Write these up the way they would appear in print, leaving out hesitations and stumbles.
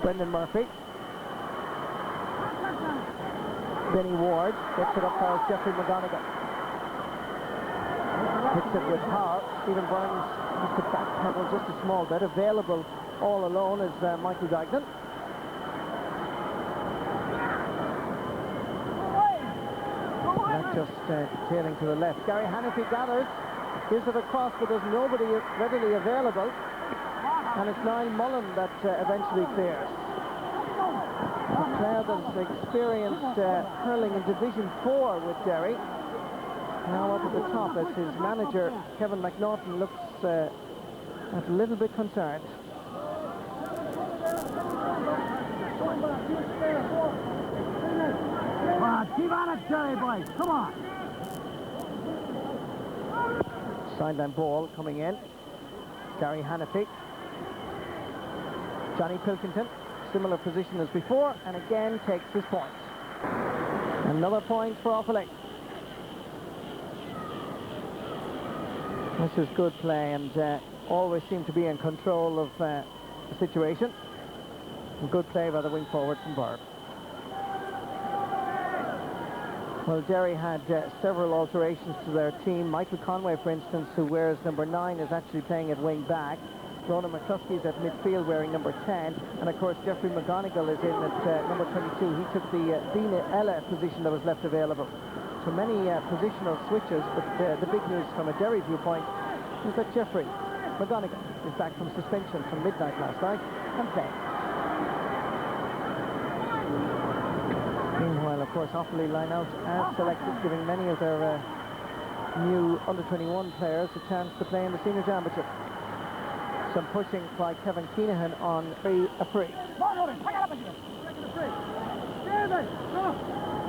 Brendan Murphy. Benny Ward gets it up for Jeffrey McGonigal. Hits it with power. Stephen Burns has to backpedal just a small bit. Available all alone is Michael Dignan. That just tailing to the left. Gary Hannify gathers. Gives it across, but there's nobody readily available. And it's Niall Mullen that eventually clears. A player that's experienced hurling in Division 4 with Derry. Now up at the top as his manager, Kevin McNaughton, looks a little bit concerned. Come on, keep on it, Derry boys, come on. Sideline ball coming in. Gary Hannify. Johnny Pilkington, similar position as before, and again takes his point. Another point for Offaly. This is good play, and always seem to be in control of the situation. And good play by the wing forward from Burb. Well, Derry had several alterations to their team. Michael Conway, for instance, who wears number 9, is actually playing at wing back. Ronan McCluskey's at midfield wearing number 10. And of course, Jeffrey McGonigal is in at number 22. He took the Dina Ella position that was left available. So many positional switches, but the big news from a Derry viewpoint is that Jeffrey McGonigal is back from suspension from midnight last night and playing. Meanwhile, of course, Offaly line out as selected, giving many of their new under-21 players a chance to play in the senior championship. Some pushing by Kevin Keenahan on a free.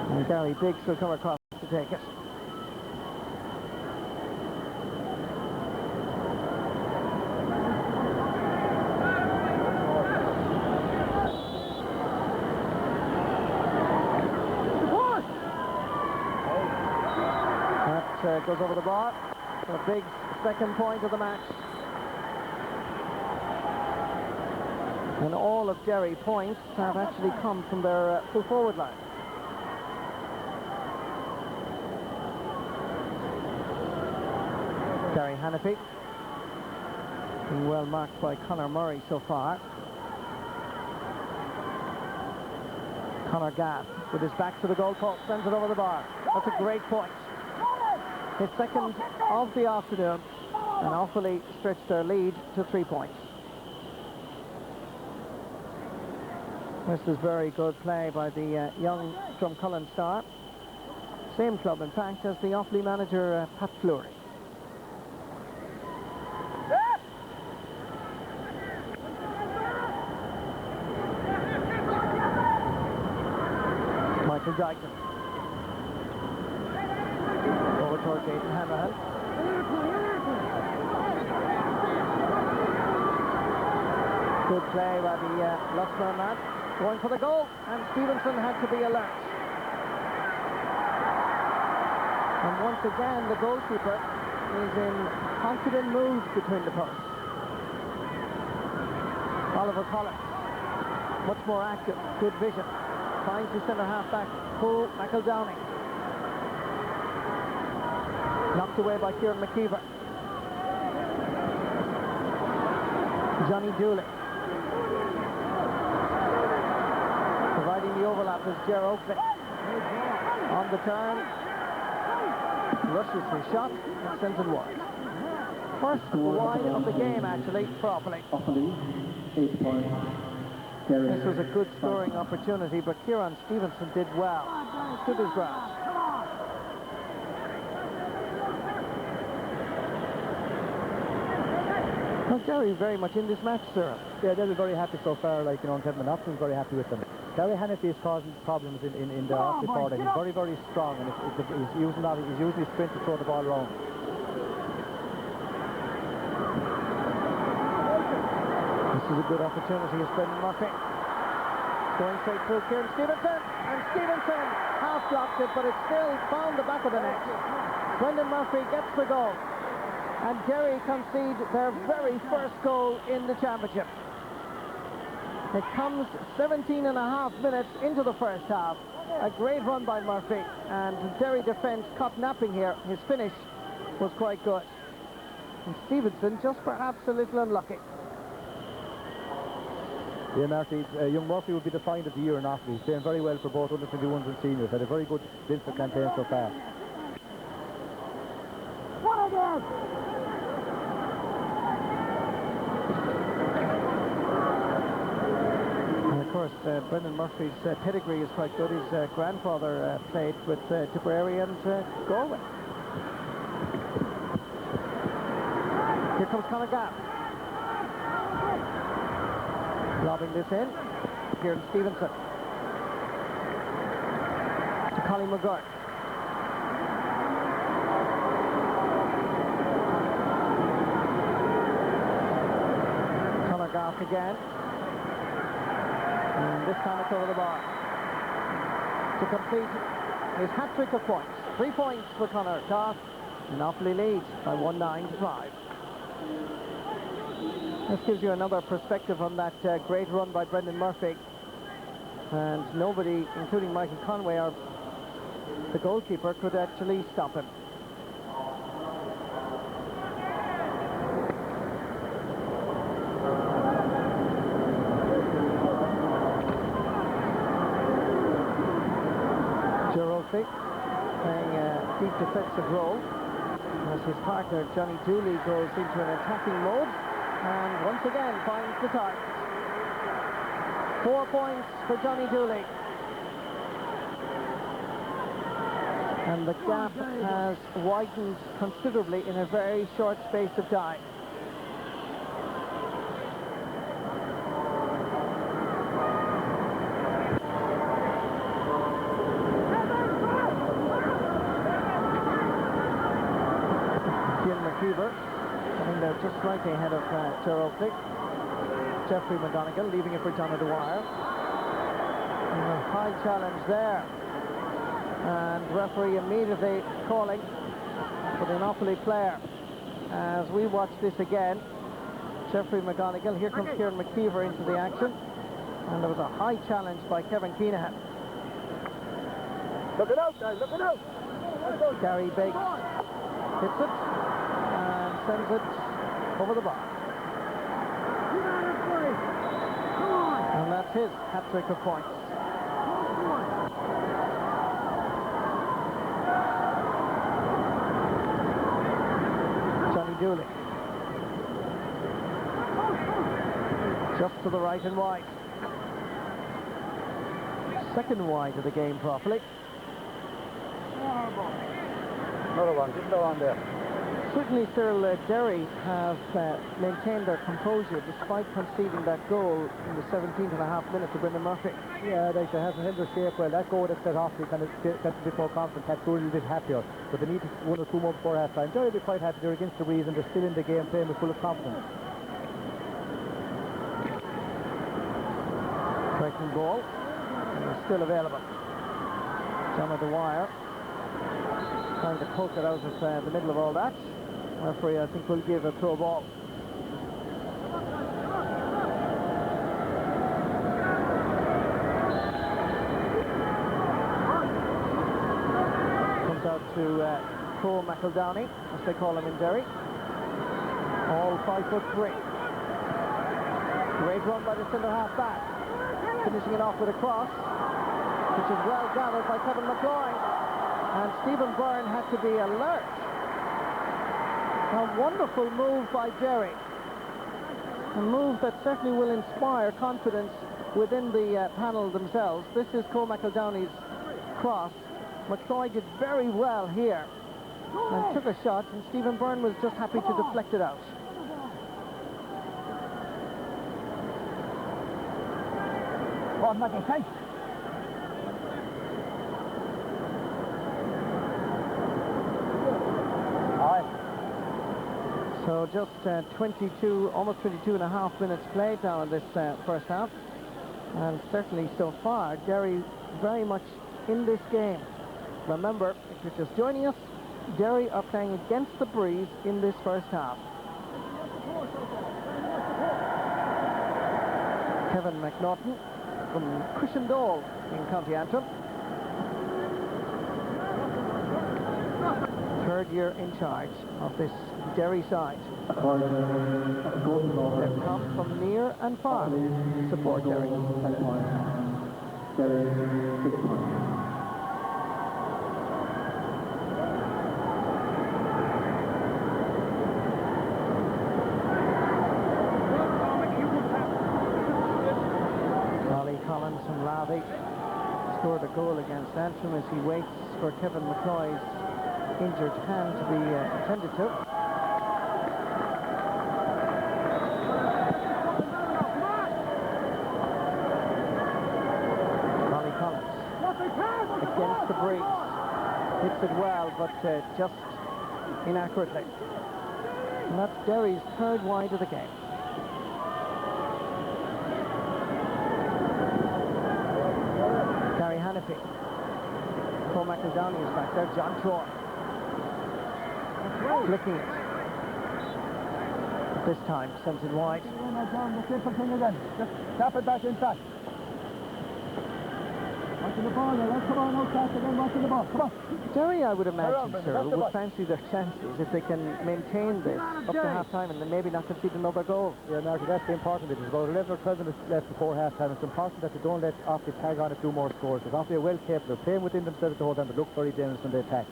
And Gary Biggs will come across to take it. That goes over the bar. A big second point of the match. And all of Derry points have actually come from their full forward line. Gary Hannify being well marked by Conor Murray so far. Conor Gaff with his back to the goalpost, sends it over the bar. That's a great point. His second of the afternoon, and Offaly stretched their lead to 3 points. This is very good play by the young Drumcullen star. Same club, in fact, as the Offaly manager, Pat Fleury. Michael Dignan. Over towards Aidan Hanrahan. Good play by the Luxmore man. Going for the goal, and Stevenson had to be alert. And once again, the goalkeeper is in confident moves between the posts. Oliver Collins, much more active, good vision. Finds the centre half back, Paul McEldowney. Knocked away by Kieran McKeever. Johnny Dooley. Providing the overlap is Ger Oakley. On the turn, rushes his shot and sends it wide. First wide of the game, actually, for Offaly. 8 points. This was a good scoring opportunity, but Kieran Stevenson did well. Stood his ground. Well, Derry very much in this match, sir. Yeah, they're very happy so far, like, you know, and Kevin McNaughton is very happy with them. Gary Hannify is causing problems in the off-the border. He's very, very strong, and he's using that. He's using his sprint to throw the ball around. This is a good opportunity as Brendan Murphy. Going straight through Kieran Stevenson, and Stevenson half dropped it, but it still found the back of the net. Brendan Murphy gets the goal, and Derry concede their very first goal in the championship. It comes 17 and a half minutes into the first half. A great run by Murphy, and Derry defence caught napping here. His finish was quite good. And Stevenson just perhaps a little unlucky. Yeah, Marty, young Murphy would be the find of the year in Offaly. He's playing very well for both under-21s and seniors. Had a very good Leinster campaign so far. What again? And of course, Brendan Murphy's pedigree is quite good. His grandfather played with Tipperary and Galway. Here comes Conor Gaff. Lobbing this in. Kieran Stevenson. To Colin McGurk. Conor Gaff again. And this time it's over the bar. To complete his hat-trick of points. 3 points for Conor Gaff. And Offaly leads by 1-9 to 5. This gives you another perspective on that great run by Brendan Murphy. And nobody, including Michael Conway, or the goalkeeper, could actually stop him. Gerald Fick playing a deep defensive role as his partner Johnny Dooley goes into an attacking mode. And once again finds the target. 4 points for Johnny Dooley. And the gap has widened considerably in a very short space of time. Kieran McKeever coming there just slightly ahead of Gerald Fick. Jeffrey McGonigal leaving it for John O'Dwyer. And a high challenge there. And referee immediately calling for the Offaly player. As we watch this again, Jeffrey McGonigal, here comes Kieran McKeever into the action. And there was a high challenge by Kevin Keenahan. Look it out, guys, look it out. Gary Biggs hits it and sends it over the bar. And that's his hat-trick of points. Johnny Dooley. Just to the right and wide. Second wide of the game for Offaly. Another one, just go on there. Certainly, Cyril, Derry have maintained their composure despite conceding that goal in the 17th and a half minutes to Brendan Murphy. Yeah, they have held their shape well. That goal that set off, they kind of get a bit more confident, had to a little bit happier. But they need 1 or 2 more before half time. Derry will be quite happy. They're against the breeze and they're still in the game playing with full of confidence. Striking ball. And it's still available. John O'Dwyer trying to poke it out of the middle of all that. Referee, I think, will give a throw ball. Comes out to Cole McEldowney, as they call him in Derry. All 5'3". Great run by the centre half back. Finishing it off with a cross, which is well gathered by Kevin McCloy. And Stephen Byrne had to be alert. A wonderful move by Derry. A move that certainly will inspire confidence within the panel themselves. This is Cole McEldowney's cross. McCloy did very well here and took a shot, and Stephen Byrne was just happy to deflect it out. So just 22, almost 22 and a half minutes played now in this first half. And certainly so far, Derry very much in this game. Remember, if you're just joining us, Derry are playing against the breeze in this first half. Kevin McNaughton from Cushendall in County Antrim. Third year in charge of this Derry side. They've come from near and far to support Derry. Derry, 6 points. Collins from Lavey scored a goal against Antrim as he waits for Kevin McCoy's injured hand to be attended to. Ollie Collins against the breeze. Hits it well, but just inaccurately. And that's Derry's third wide of the game. Paul McEldowney is back there. John Troy flicking it. This time sends it wide. The simple thing again. Just tap it back inside. Watching the ball now. Let's come on outside again. Watching the ball. Come on. Derry, I would imagine, sir, would fancy their chances if they can maintain this up to half-time and then maybe not concede another goal. Yeah, Marty, that's the important bit. There's about 11 or 12 minutes left before half-time. It's important that they don't let Offaly tag on a few more scores. Because Offaly are well capable of playing within themselves the whole time, but look very dangerous when they attack.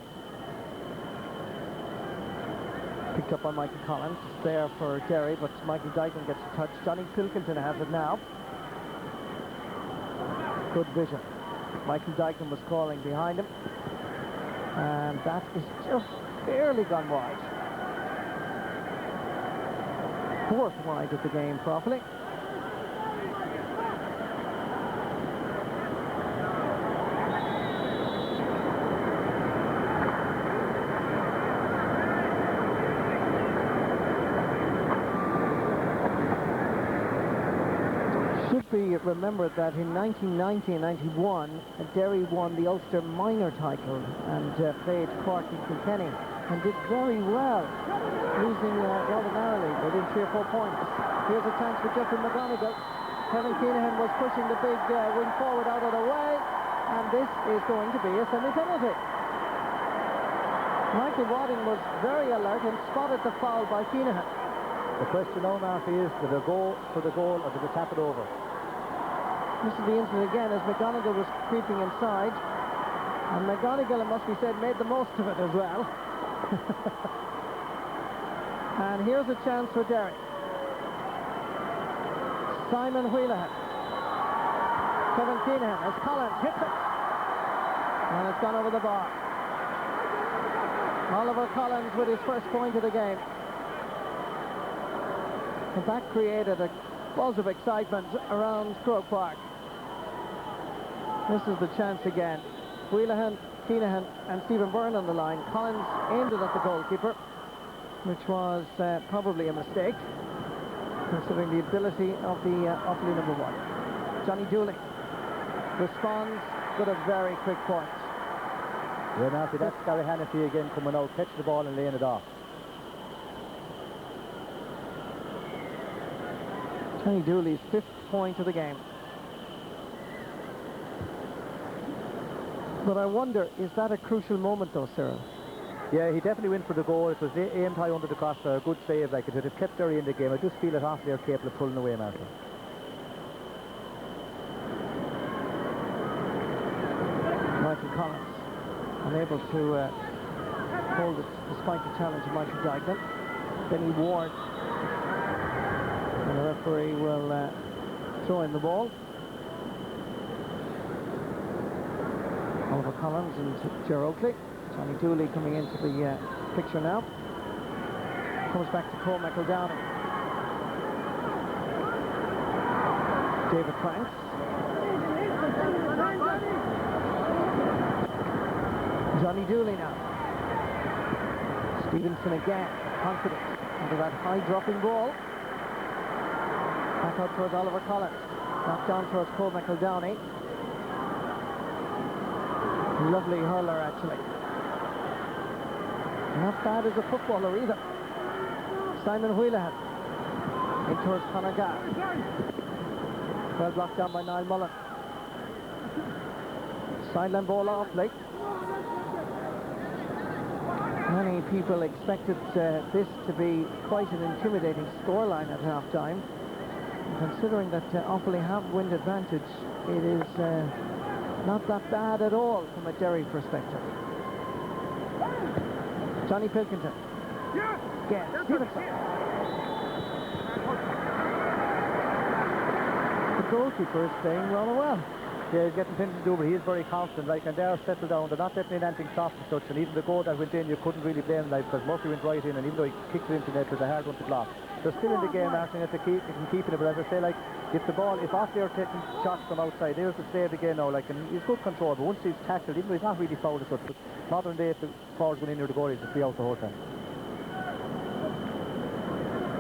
Picked up by Michael Collins. It's there for Derry, but Michael Dyken gets a touch. Johnny Pilkington has it now. Good vision. Michael Dyken was calling behind him. And that is just barely gone wide. Fourth wide of the game for Offaly. Should be remembered that in 1990 and 91, Derry won the Ulster minor title and played Cork and Kilkenny and did very well, losing rather narrowly within 3 or 4 points. Here's a chance for Jeffrey McGonigal. Kevin Keenahan was pushing the big wing forward out of the way, and this is going to be a semi-penalty. Michael Wadding was very alert and spotted the foul by Keenahan. The question now, Marty, is do they go for the goal or do they tap it over? This is the incident again as McGonigal was creeping inside. And McGonigal, it must be said, made the most of it as well. And here's a chance for Derry. Simon Wheelahan. Kevin Keenahan as Collins hits it. And it's gone over the bar. Oliver Collins with his first point of the game. And that created a buzz of excitement around Croke Park. This is the chance again. Wheelahan, Keenahan and Stephen Byrne on the line. Collins aimed it at the goalkeeper, which was probably a mistake, considering the ability of the Offaly number 1. Johnny Dooley responds with a very quick point. Yeah, Marty, that's Gary Hannafy again coming out, catch the ball and laying it off. Johnny Dooley's 5th point of the game. But I wonder, is that a crucial moment though, Cyril? Yeah, he definitely went for the goal. It was aimed high under the crossbar. A good save, like it would have kept Derry in the game. I just feel that Offaly are capable of pulling away, Martin. Michael Collins unable to hold it despite the challenge of Michael Dyken. Benny Ward. And the referee will throw in the ball. Oliver Collins and Ger Oakley. Johnny Dooley coming into the picture now. Comes back to Paul McEldowney. David Franks. Johnny Dooley now. Stevenson again, confident under that high dropping ball. Back out towards Oliver Collins. Knocked down towards Paul McEldowney. Lovely hurler, actually. Not bad as a footballer either. Simon Wheelahan in towards Conor Gaff. Well blocked down by Niall Mullen. Sideline ball off Offaly. Many people expected this to be quite an intimidating scoreline at half-time. Considering that Offaly have wind advantage, it is not that bad at all from a Derry perspective. Johnny Pilkington. Again, Stevenson. The goalkeeper is playing rather well. Yeah, he's getting things to do, but he is very confident, like, and they're settled down. They're not letting in anything soft as such, and even the goal that went in, you couldn't really blame them, like, because Murphy went right in, and even though he kicked it into net, it was a hard one to block. They're still in the game, asking that they can keep it, but as I say, like, if Offaly are taking shots from outside, there's the save again now, like, and he's good control, but once he's tackled, even though he's not really fouled as such, but modern day, if the forwards went in near the goal, he's just be out the whole time.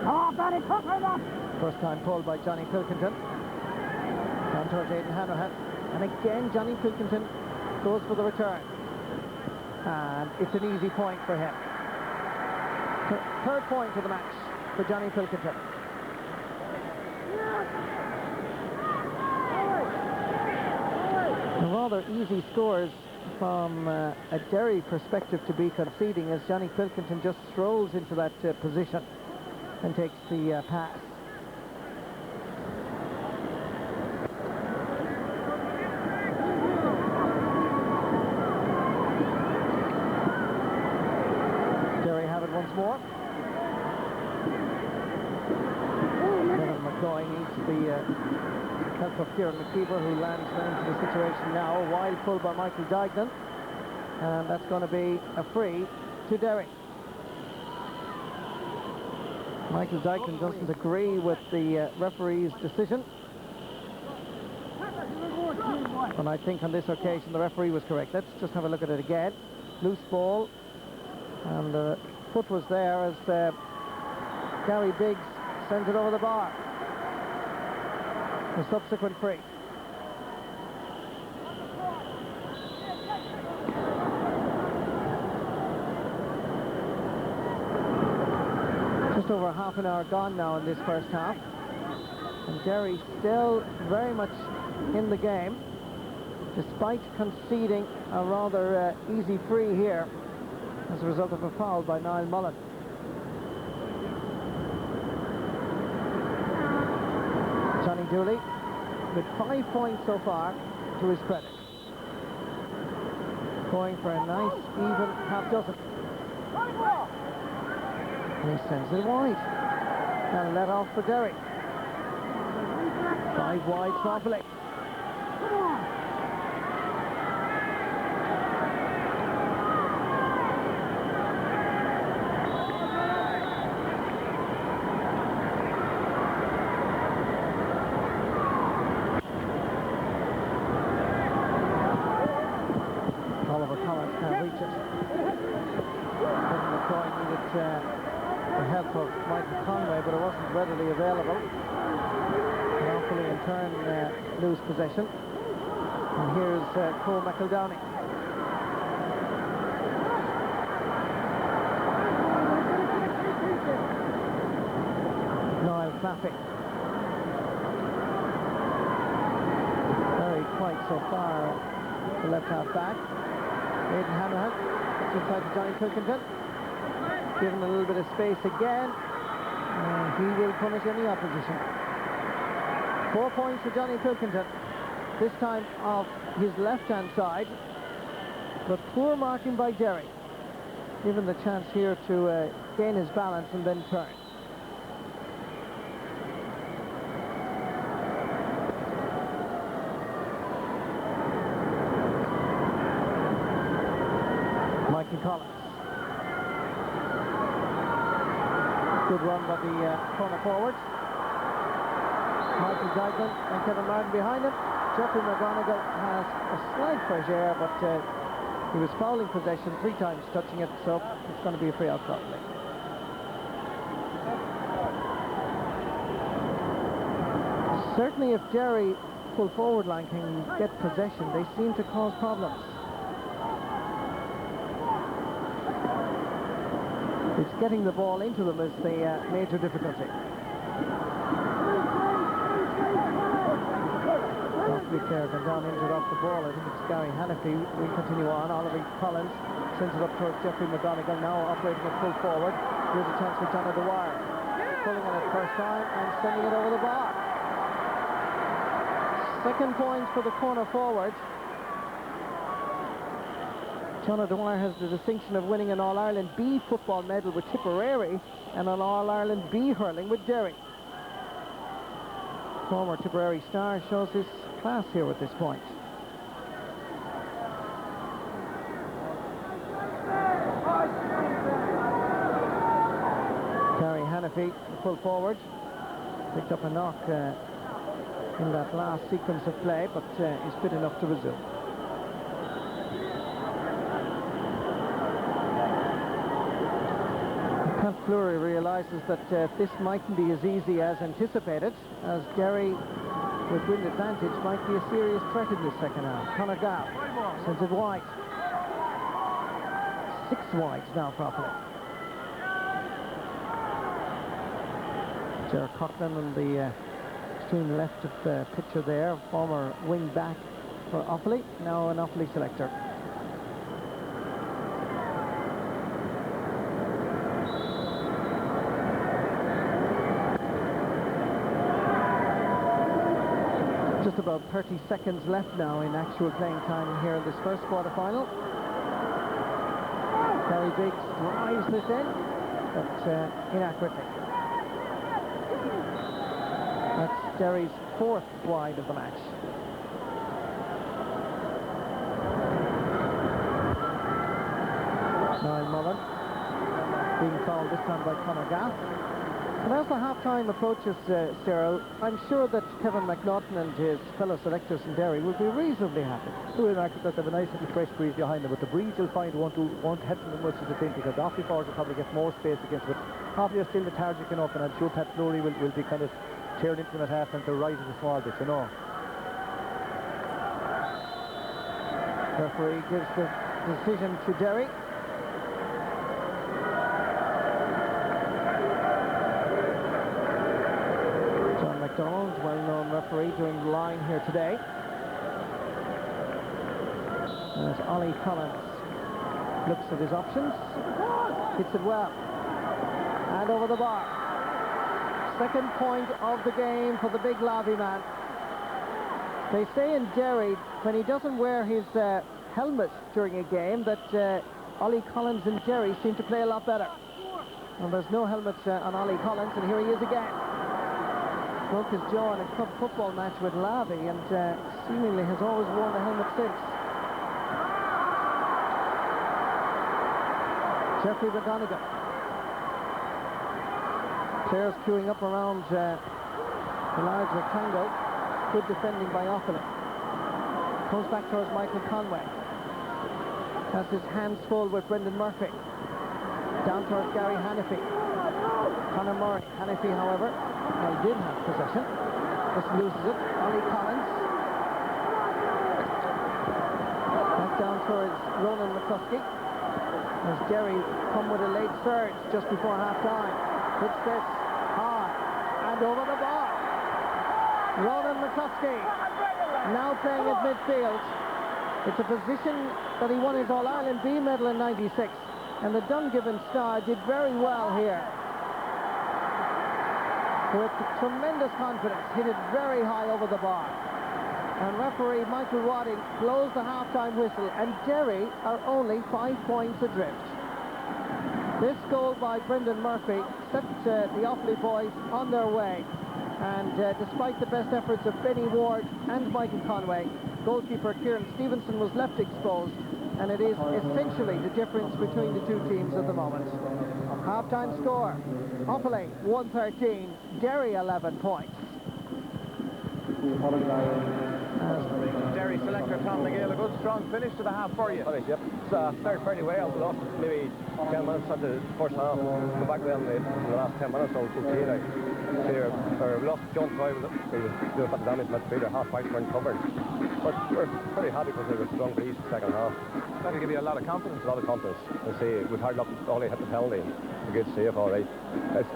Oh, got it, took her up. First time pulled by Johnny Pilkington. Down towards Aidan Hanahan. And again, Johnny Pilkington goes for the return. And it's an easy point for him. Third point of the match for Johnny Pilkington. Rather easy scores from a Derry perspective to be conceding, as Johnny Pilkington just strolls into that position and takes the pass. Derry have it once more. Kevin McCoy needs the help of Kieran McKeever, who lands into the situation now. A wild pull by Michael Dignan, and that's going to be a free to Derry. Michael Dignan doesn't agree with the referee's decision, and I think on this occasion the referee was correct. Let's just have a look at it again. Loose ball, and the foot was there as Gary Biggs sends it over the bar. The subsequent free. Just over half an hour gone now in this first half, and Derry still very much in the game, despite conceding a rather easy free here as a result of a foul by Niall Mullen. Johnny Dooley with 5 points so far to his credit, going for a nice even half dozen. And he sends it wide. And let off for Derry. 5 wide for Offaly. Oliver Collins can't reach it. Kevin McCoy needed the help of Michael Conway, but it wasn't readily available. And Offaly in turn lose possession. And here's Cole McEldowney. Niall Claffey. Very quiet so far, the left half back. Aidan Hanahan inside to Johnny Pilkington. Given a little bit of space again, and he will punish any opposition. 4 points for Johnny Pilkington, this time off his left-hand side, but poor marking by Derry. Given the chance here to gain his balance and then turn. Mikey Collins. Good run by the corner forwards. Michael Dignan and Kevin Martin behind him. Jeffrey McGonigal has a slight fresh air, but he was fouling possession 3 times, touching it, so it's going to be a free out probably. Certainly if Derry full forward line can get possession, they seem to cause problems. It's getting the ball into them is the major difficulty. Offaly player gone down injured off the ball. I think it's Gary Hannafy. We continue on. Oliver Collins sends it up towards Jeffrey McGonigal, now operating at full forward. Here's a chance for John Dwyer. Pulling on it first time and sending it over the bar. Second point for the corner forward. John Dwyer has the distinction of winning an All-Ireland B football medal with Tipperary and an All-Ireland B hurling with Derry. Former Tipperary star shows his class here at this point. Gary Hannafy, full forward, picked up a knock in that last sequence of play, but is fit enough to resume. Pat Fleury realises that this mightn't be as easy as anticipated, as Derry, with wind advantage, might be a serious threat in this second half. Conor Gow sends it wide. 6 wides now properly. Ger Coughlin on the extreme left of the picture there, former wing back for Offaly, now an Offaly selector. Just about 30 seconds left now in actual playing time here in this first quarter-final. Gary Biggs drives this in, but inaccurately. That's Derry's 4th wide of the match. Niall Mullen being called this time by Conor Gow. And as the half-time approaches, Cyril, I'm sure that Kevin McNaughton and his fellow selectors in Derry will be reasonably happy. They will, because they have a nice little fresh breeze behind them, but the breeze you'll find won't help them as much as they think, because the Offaly forwards will probably get more space against it. Offaly are still lethargic enough, and I'm sure Pat Fleury will be kind of tearing into them at half and to rise in a small bit, you know. Referee gives the decision to Derry. McDonald, well-known referee, doing the line here today. As Ollie Collins looks at his options, hits it well, and over the bar. Second point of the game for the big Lavy man. They say in Derry, when he doesn't wear his helmet during a game, that Ollie Collins and Derry seem to play a lot better. And there's no helmet on Ollie Collins, and here he is again. Broke his jaw in a club football match with Lavy, and seemingly has always worn the helmet since. Jeffrey McGonigal. Players queuing up around the large rectangle. Good defending by Offaly. Comes back towards Michael Conway. Has his hands full with Brendan Murphy. Down towards Gary Hannafy. Conor Murray. Hannafy, however, did have possession. Just loses it. Ollie Collins. Back down towards Ronan McCluskey. As Derry come with a late surge just before half-time. Hits this hard and over the bar. Ronan McCluskey now playing at midfield. It's a position that he won his All-Ireland B medal in '96, and the Dungiven star did very well here. With tremendous confidence, hit it very high over the bar. And referee Michael Wadding blows the half-time whistle, and Derry are only 5 points adrift. This goal by Brendan Murphy set the Offaly boys on their way. And despite the best efforts of Benny Ward and Michael Conway, goalkeeper Kieran Stevenson was left exposed, and it is essentially the difference between the two teams at the moment. Half-time score, Offaly 113, Derry 11 points. Derry selector Tom McGill, a good strong finish to the half for you. All right, yep. started fairly well. We lost maybe 10 minutes at the first half. Go back well in the last 10 minutes. So we lost John Troy. We did a damage midfielder. Half backs weren't covered. But we're pretty happy because we were strong breeze the second half. That'll give you a lot of confidence. A lot of confidence. I say we've hard luck. Ollie hit the penalty. A good save, all right.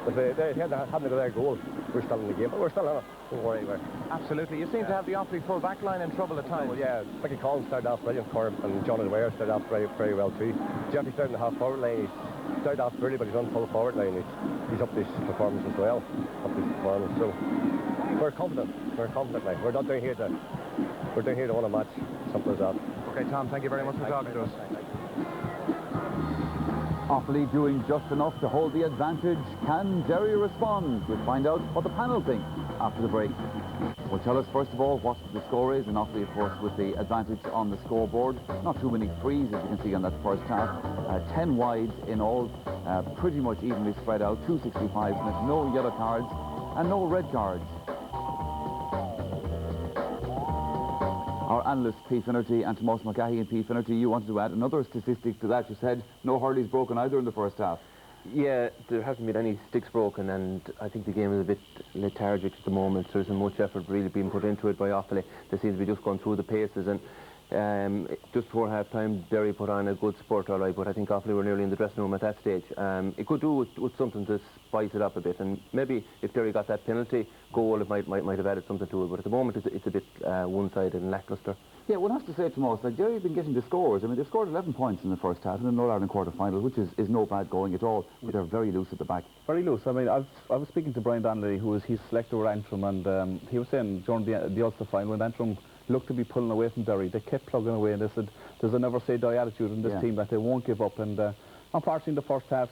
If they hadn't got their goal, we're still in the game. But we're still in it. Don't worry about it. Absolutely. You seem to have the Offaly full back line in trouble at times. Well, yeah, Mickey Collins started off brilliant for him, and John Ware started off very well too. Jeffrey started in the half forward line. He started off early, but he's on full forward line. He's up this performance as well. So we're confident. We're confident, like we're down here to win a match. Simple as that. Okay, Tom. Thank you very much for talking to us. Offaly doing just enough to hold the advantage. Can Derry respond? We'll find out what the panel think after the break. Well, tell us first of all what the score is, and Offaly, of course, with the advantage on the scoreboard. Not too many frees, as you can see on that first half. 10 wides in all, pretty much evenly spread out. 265 minutes, no yellow cards and no red cards. Our analysts, Pete Finnerty and Tomas McGahey. And Pete Finnerty, you wanted to add another statistic to that. You said no hurleys broken either in the first half. Yeah, there hasn't been any sticks broken, and I think the game is a bit lethargic at the moment. There isn't much effort really being put into it by Offaly. They seem to be just going through the paces, and just before half-time, Derry put on a good spurt, all right, but I think Offaly were nearly in the dressing room at that stage. It could do with something to spice it up a bit, and maybe if Derry got that penalty goal, it might have added something to it, but at the moment it's a bit one-sided and lacklustre. Yeah, one has to say to most, like Derry have been getting the scores. I mean, they've scored 11 points in the first half in an All-Ireland quarter-final, which is no bad going at all, but they're very loose at the back. Very loose. I mean, I was speaking to Brian Donnelly, who was his selector with Antrim, and he was saying during the Ulster final, when Antrim looked to be pulling away from Derry, they kept plugging away, and they said there's a never-say-die attitude in this team, that they won't give up. And unfortunately, in the first half,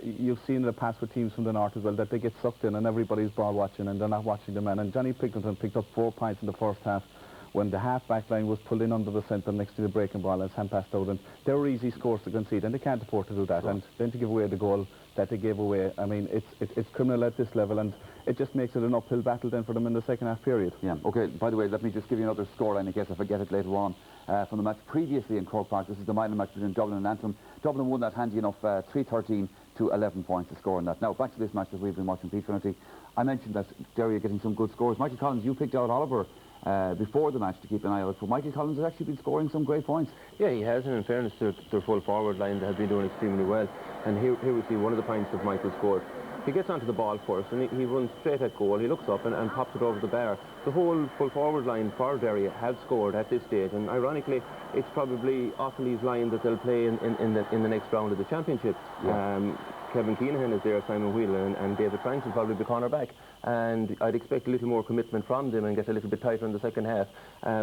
you've seen in the past with teams from the north as well, that they get sucked in and everybody's ball watching and they're not watching the men. And Johnny Pickerton picked up 4 points in the first half when the half-back line was pulled in under the centre next to the breaking ball and his hand passed out, and they were easy scores to concede, and they can't afford to do that. Sure. And then to give away the goal that they gave away, I mean, it's criminal at this level, and it just makes it an uphill battle then for them in the second half period. Yeah, OK, by the way, let me just give you another scoreline in case I forget it later on. From the match previously in Croke Park, this is the minor match between Dublin and Antrim. Dublin won that handy enough, 3-13 to 11 points to score on that. Now, back to this match that we've been watching, Pete Finnerty. I mentioned that Derry are getting some good scores. Michael Collins, you picked out Oliver before the match to keep an eye out for. Michael Collins has actually been scoring some great points. Yeah, he has, and in fairness to their full forward line, they have been doing extremely well. And here we see one of the points that Michael scored. He gets onto the ball first, and he runs straight at goal. He looks up and pops it over the bar. The whole full forward line for Derry have scored at this stage, and ironically, it's probably Offaly's line that they'll play in the next round of the championship. Yeah. Kevin Keenahan is there, Simon Whelan, and David Franks will probably be cornerback. And I'd expect a little more commitment from them and get a little bit tighter in the second half,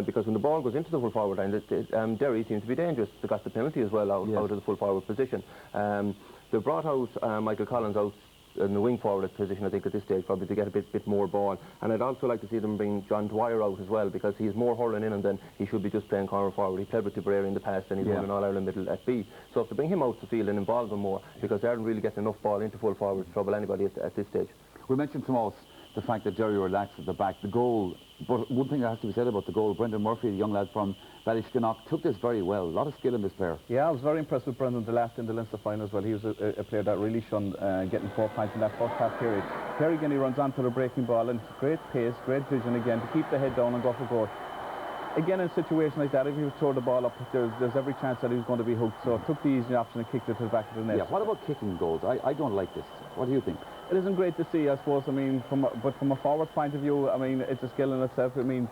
because when the ball goes into the full forward line, Derry seems to be dangerous. They got the penalty as well out of the full forward position. They brought out Michael Collins out in the wing forward position, I think, at this stage, probably to get a bit more ball. And I'd also like to see them bring John Dwyer out as well, because he's more hurling in, and then he should be just playing corner forward. He played with Tipperary in the past, and he's won an All-Ireland medal at B. So if they bring him out to the field and involve him more, because they aren't really getting enough ball into full forward to trouble anybody at this stage. We mentioned, Tomas, the fact that Derry were lax at the back. The goal, but one thing that has to be said about the goal, Brendan Murphy, the young lad from Ballyskinnock, took this very well. A lot of skill in this player. Yeah, I was very impressed with Brendan the last in the Leinster final as well. He was a player that really shone getting 4 points in that first half period. Derry again, he runs onto the breaking ball, and great pace, great vision again to keep the head down and go for goal. Again, in a situation like that, if he was throw the ball up, there's every chance that he was going to be hooked. So took the easy option and kicked it to the back of the net. Yeah, what about kicking goals? I don't like this. What do you think? It isn't great to see, I suppose. I mean, but from a forward point of view, I mean, it's a skill in itself. I mean,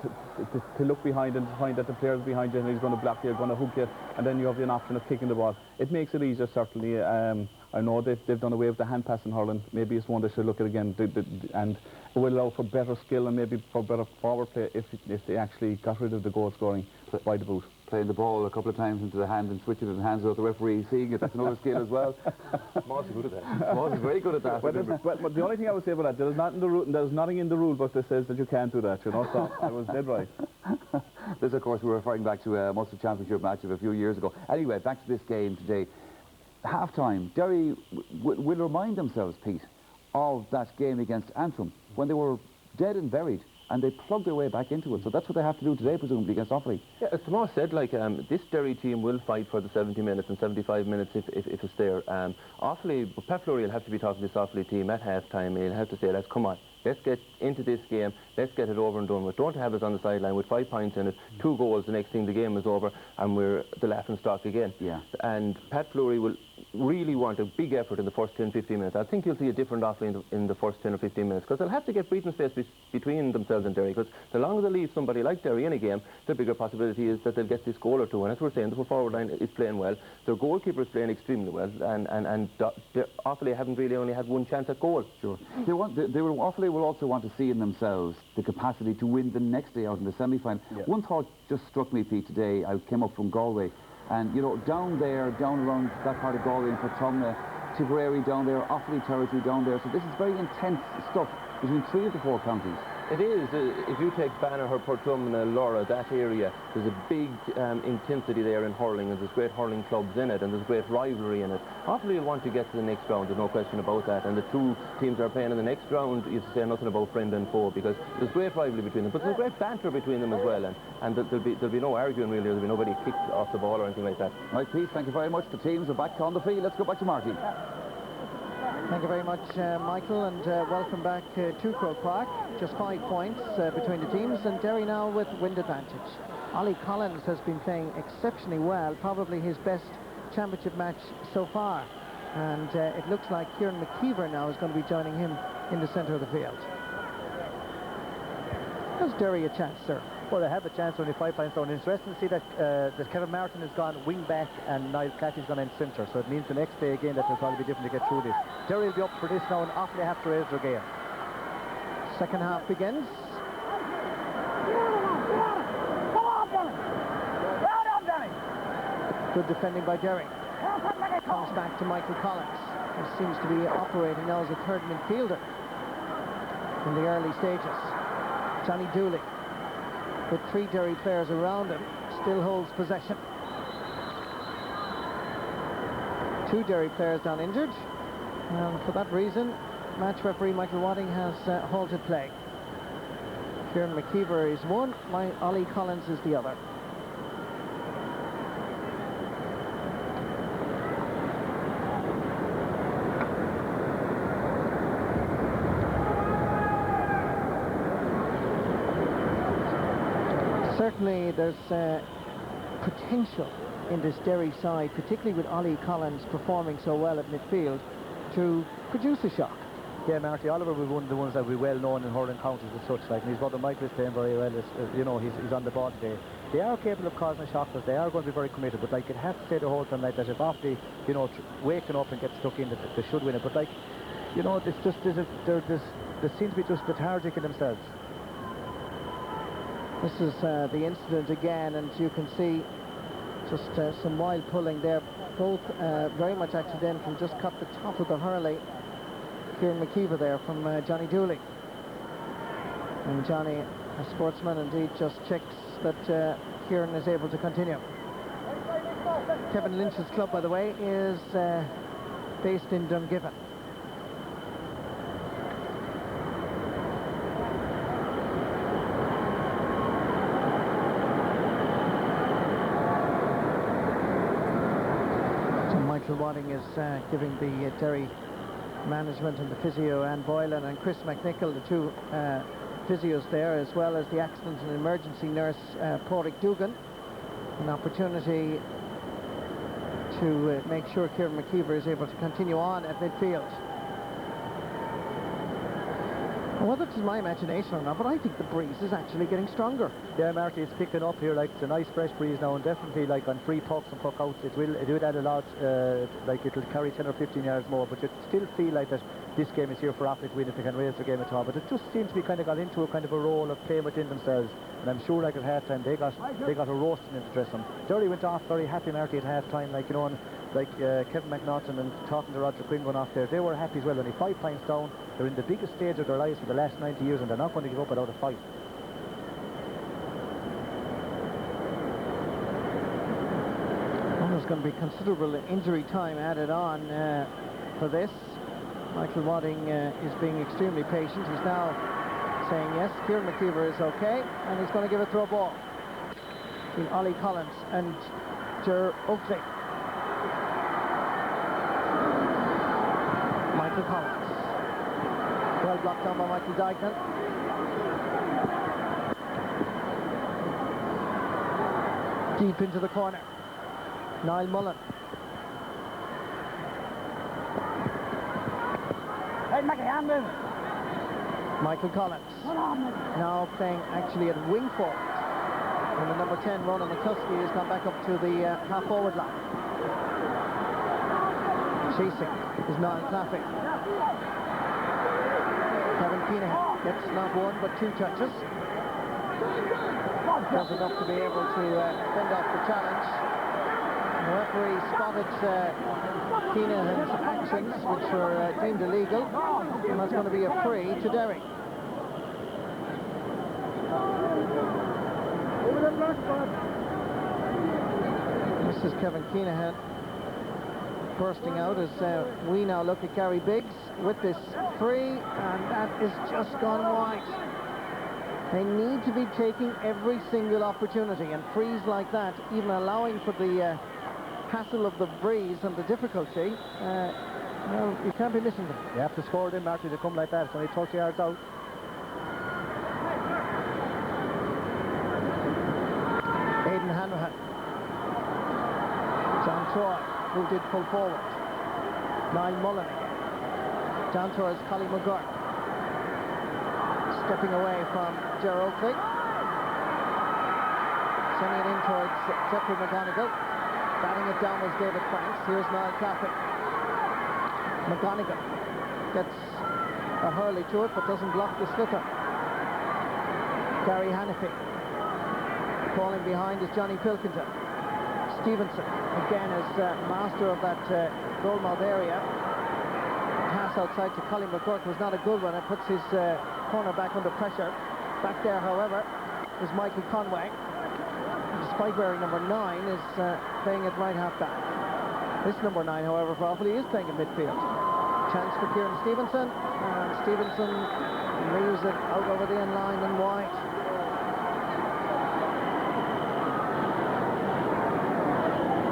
to look behind and to find that the player's behind you and he's going to block you, going to hook you, and then you have the option of kicking the ball. It makes it easier, certainly. I know they've done away with the hand pass in hurling. Maybe it's one they should look at again, and it will allow for better skill and maybe for better forward play if they actually got rid of the goal scoring by the boot. Playing the ball a couple of times into the hand and switching it in the hands of the referee, seeing it, that's another skill as well. Moss is good at that. Moss is very good at that. But the only thing I would say about that, there's nothing in the rule book that says that you can't do that, you know, so I was dead right. This, of course, we're referring back to a Munster Championship match of a few years ago. Anyway, back to this game today. Half-time, Derry will remind themselves, Pete, of that game against Antrim when they were dead and buried and they plug their way back into it. So that's what they have to do today, presumably, against Offaly. Yeah, as Tomas said, like, this Derry team will fight for the 70 minutes and 75 minutes if it's there. Offaly, Pat Fleury will have to be talking to this Offaly team at half-time. He'll have to say, let's come on. Let's get into this game. Let's get it over and done with. Don't have us on the sideline with 5 points in it, 2 goals. The next thing, the game is over, and we're the laughing stock again. Yeah. And Pat Fleury will really want a big effort in the first 10-15 minutes. I think you'll see a different Offaly in the first 10 or 15 minutes, because they'll have to get breathing space between themselves and Derry, because the longer they leave somebody like Derry in a game, the bigger possibility is that they'll get this goal or two. And as we're saying, the full forward line is playing well. Their goalkeeper is playing extremely well, and Offaly haven't really only had 1 chance at goal. Sure. Offaly will also want to see in themselves the capacity to win the next day out in the semi-final. Yeah. One thought just struck me, Pete, today. I came up from Galway, and you know, down around that part of Galway, in Portumna, Tipperary down there, Offaly territory down there. So this is very intense stuff between 3 of the 4 counties. It is. If you take Banagher, Portumna, Laura, that area, there's a big intensity there in hurling, and there's great hurling clubs in it, and there's great rivalry in it. Offaly will want to get to the next round, there's no question about that. And the 2 teams that are playing in the next round, you have to say nothing about friend and foe, because there's great rivalry between them, but there's great banter between them as well, and there'll be no arguing really, there'll be nobody kicked off the ball or anything like that. Right, Pete, thank you very much. The teams are back on the field. Let's go back to Marty. Thank you very much, Michael, and welcome back to Croke Park. Just 5 points between the teams, and Derry now with wind advantage. Ollie Collins has been playing exceptionally well, probably his best championship match so far, and it looks like Kieran McKeever now is going to be joining him in the centre of the field. Has Derry a chance, sir? Well, they have a chance, only 5 points down. Interesting to see that Kevin Martin has gone wing back and Niall Cathy's gone in centre, so it means the next day again that will probably be different to get through this. Derry will be up for this now, and Offaly have to raise their game. Second half begins. Good defending by Derry. Comes back to Michael Collins, who seems to be operating now as a third midfielder in the early stages. Johnny Dooley, with 3 Derry players around him, still holds possession. 2 Derry players down injured, and for that reason, match referee Michael Wadding has halted play. Kieran McKeever is one, Ollie Collins is the other. Certainly there's potential in this Derry side, particularly with Ollie Collins performing so well at midfield, to produce a shock. Yeah, Marty Oliver was one of the ones that will be well known in hurling counties as such, like, and his brother Michael is playing very well. You know, he's on the ball today. They are capable of causing shock, but they are going to be very committed. But like, it has to stay the whole time like that. If Offaly, you know, waking up and get stuck in, that they should win it. But like, you know, they seem to be just lethargic in themselves. This is the incident again, and you can see just some wild pulling there, both very much accidental, just cut the top of the hurley. Kieran McKeever there from Johnny Dooley. And Johnny, a sportsman indeed, just checks that Kieran is able to continue. Kevin Lynch's club, by the way, is based in Dungiven. Michael Wadding is giving the Derry management and the physio, Anne Boylan and Chris McNichol, the 2 physios there, as well as the accident and emergency nurse Pádraig Dugan, an opportunity to make sure Kieran McKeever is able to continue on at midfield. Whether it's my imagination or not, but I think the breeze is actually getting stronger. Yeah, Marty, it's picking up here. Like, it's a nice fresh breeze now, and definitely, like, on free pucks and puck outs, it will add a lot. Like, it'll carry 10 or 15 yards more, but you still feel like that this game is here for Offaly to win if they can raise their game at all. But it just seems to be kind of got into a kind of a role of playing within themselves, and I'm sure, like, at half-time they got a roasting in the dressing room. Derry went off very happy, Marty, at half-time, like, you know, and like Kevin McNaughton and talking to Roger Quinn going off there, they were happy as well. Only 5 points down, they're in the biggest stage of their lives for the last 90 years, and they're not going to give up without a fight. Well, there's going to be considerable injury time added on for this. Michael Wadding is being extremely patient. He's now saying yes. Kieran McKeever is okay, and he's going to give a throw ball between Ollie Collins and Ger Oakley. Michael Collins. Well blocked down by Michael Dignan. Deep into the corner. Niall Mullen. Hey, Mackie, hand move. Michael Collins. Now playing actually at wing forward. And the number 10, Ronan McCluskey, has gone back up to the half-forward line. Chasing is Niall Claffey. Kevin Keenan gets not one but 2 touches. Does enough to be able to fend off the challenge. The referee spotted Keenan's actions, which were deemed illegal, and that's going to be a free to Derry. This is Kevin Keenan bursting out as we now look at Gary Biggs with this free, and that is just gone wide. They need to be taking every single opportunity, and frees like that, even allowing for the hassle of the breeze and the difficulty, well, you can't be missing them. You have to score them, Marty, to come like that. It's only 30 yards out. Aidan Hanrahan. John Troy, who did pull forward. Niall Mullen again. John Troy's Collie McGurk. Stepping away from Ger Oakley. Sending it in towards Jeffrey McGonigal. Batting it down was David Franks. Here's Niall Claffey. McGonigal gets a hurley to it, but doesn't block the sliotar. Gary Hannifey. Falling behind is Johnny Pilkington. Stevenson, again, is master of that goal mouth area. Pass outside to Colin McGurk was not a good one. It puts his corner back under pressure. Back there, however, is Michael Conway. Despite wearing number 9, is playing at right half back. This number 9, however, for Offaly is playing in midfield. Chance for Kieran Stevenson, and Stevenson leaves it out over the end line and wide.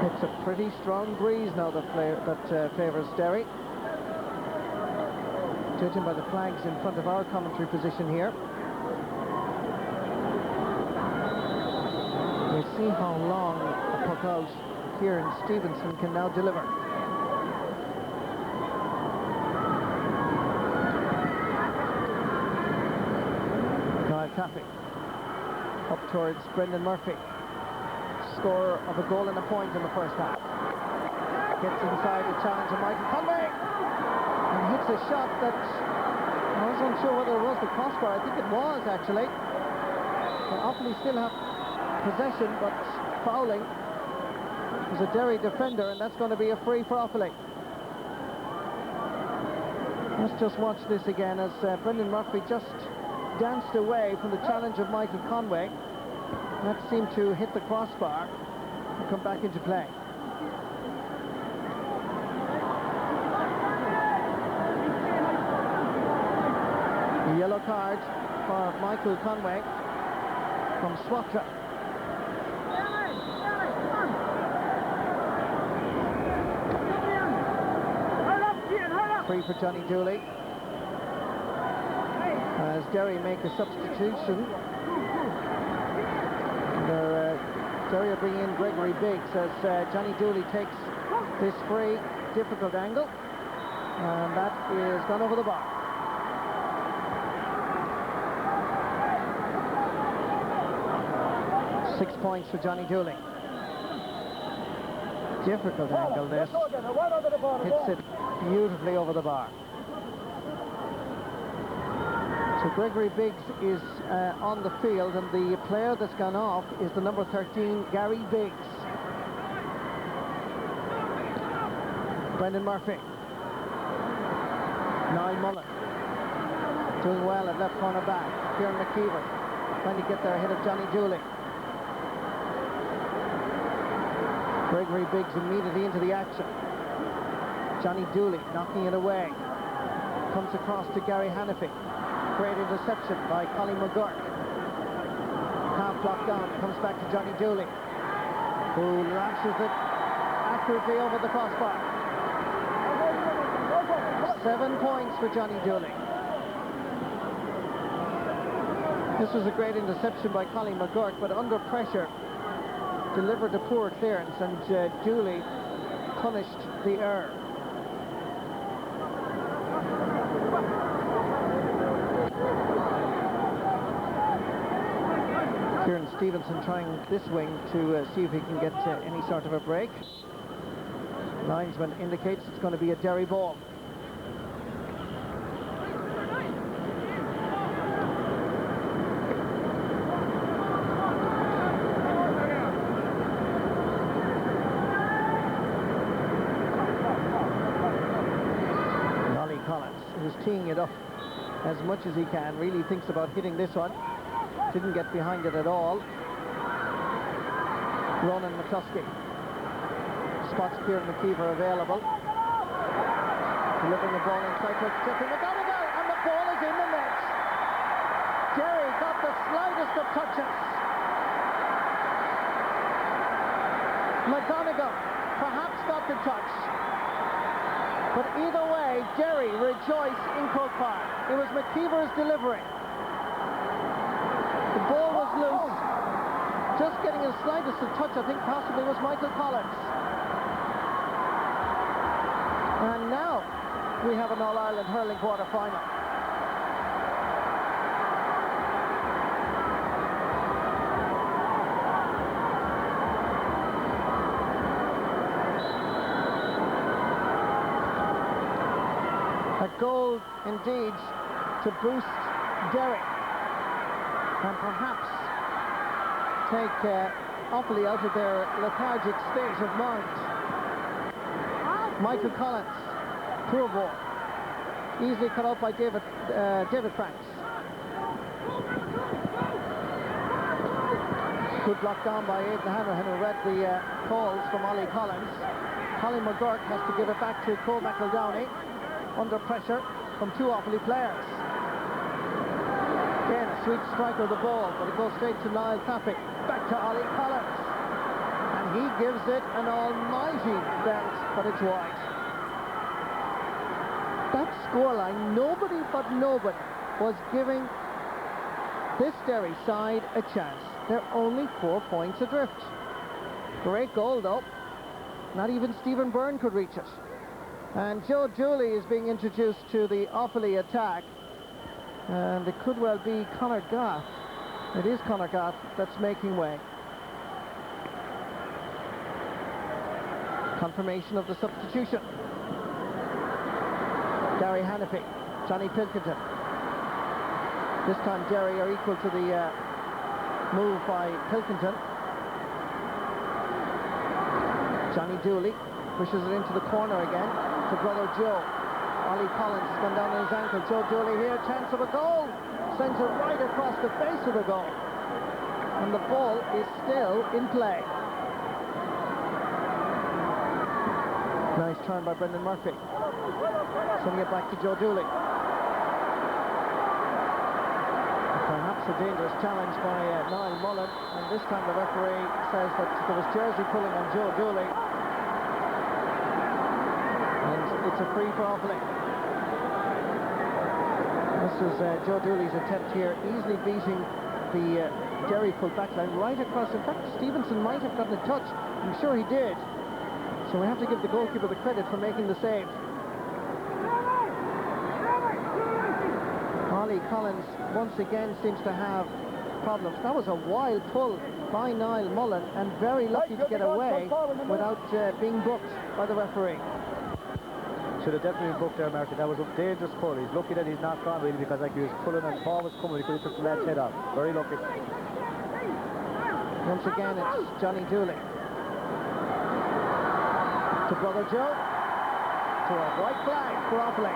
It's a pretty strong breeze now that favours Derry. Judging by the flags in front of our commentary position here. You see how long a puck out Kieran Stevenson can now deliver. Niall Claffey up towards Brendan Murphy. Scorer of a goal and a point in the first half. Gets inside the challenge of Michael Conway and hits a shot that I was unsure whether it was the crossbar. I think it was actually. Offaly still have possession, but fouling. There's a Derry defender, and that's going to be a free for Offaly. Let's just watch this again as Brendan Murphy just danced away from the challenge of Michael Conway. That seemed to hit the crossbar and come back into play. The yellow card for Michael Conway from Swatra. Free for Johnny Dooley. As Derry make a substitution. Derry are bringing in Gregory Biggs as Johnny Dooley takes this free, difficult angle, and that is gone over the bar. Six points for Johnny Dooley. Difficult angle this. Hits it beautifully over the bar. So Gregory Biggs is on the field, and the player that's gone off is the number 13, Gary Biggs. Brendan Murphy. Niall Mullen. Doing well at left corner back. Kieran McKeever trying to get there ahead of Johnny Dooley. Gregory Biggs immediately into the action. Johnny Dooley knocking it away. Comes across to Gary Hannifey. Great interception by Colin McGurk. Half blocked down, comes back to Johnny Dooley, who launches it accurately over the crossbar. 7 points for Johnny Dooley. This was a great interception by Colin McGurk, but under pressure delivered a poor clearance, and Dooley punished the error. Kieran Stevenson trying this wing to see if he can get any sort of a break. Linesman indicates it's going to be a Derry ball. Ollie Collins, who's teeing it up as much as he can, really thinks about hitting this one. Didn't get behind it at all. Ronan McCluskey spots Kieran McKeever available. Delivering the ball inside to Jeffrey McGonigal, and the ball is in the net. Derry got the slightest of touches. McGonigal perhaps got the touch. But either way, Derry rejoice in Croke Park. It was McKeever's delivery. The ball was loose. Just getting the slightest of touch, I think possibly, was Michael Collins. And now we have an All-Ireland hurling quarter-final. A goal, indeed, to boost Derry, and perhaps take Offaly out of their lethargic state of mind. Michael Collins, poor ball, easily cut out by David Franks. Good block down by Aidan Hanrahan, who read the calls from Ollie Collins. Colin McGurk has to give it back to Cole McEldowney, under pressure from two Offaly players. Again, a sweet strike of the ball, but it goes straight to Niall Taffy. Back to Ollie Collins. And he gives it an almighty belt, but it's wide. That scoreline, nobody but nobody was giving this Derry side a chance. They're only 4 points adrift. Great goal, though. Not even Stephen Byrne could reach it. And Joe Dooley is being introduced to the Offaly attack. And it could well be Conor Goff. It is Conor Goff that's making way. Confirmation of the substitution. Gary Hannafy, Johnny Pilkington. This time Derry are equal to the move by Pilkington. Johnny Dooley pushes it into the corner again to brother Joe. Ollie Collins gone down on his ankle. Joe Dooley here, chance of a goal. Sends it right across the face of the goal. And the ball is still in play. Nice turn by Brendan Murphy. Sending it back to Joe Dooley. Perhaps a dangerous challenge by Niall Mullen. And this time the referee says that there was jersey pulling on Joe Dooley. And it's a free for Offaly. This is Joe Dooley's attempt here, easily beating the Derry full back line right across. In fact, Stevenson might have gotten a touch. I'm sure he did. So we have to give the goalkeeper the credit for making the save. Ollie Collins once again seems to have problems. That was a wild pull by Niall Mullen, and very lucky to get away without being booked by the referee. Should have definitely been booked there, Marty. That was a dangerous pull. He's lucky that he's not gone, really, because like he was pulling and the ball was coming, he could have took the lad's head off. Very lucky. Once again, it's Johnny Dooley. To brother Joe. To a white flag for Offaly.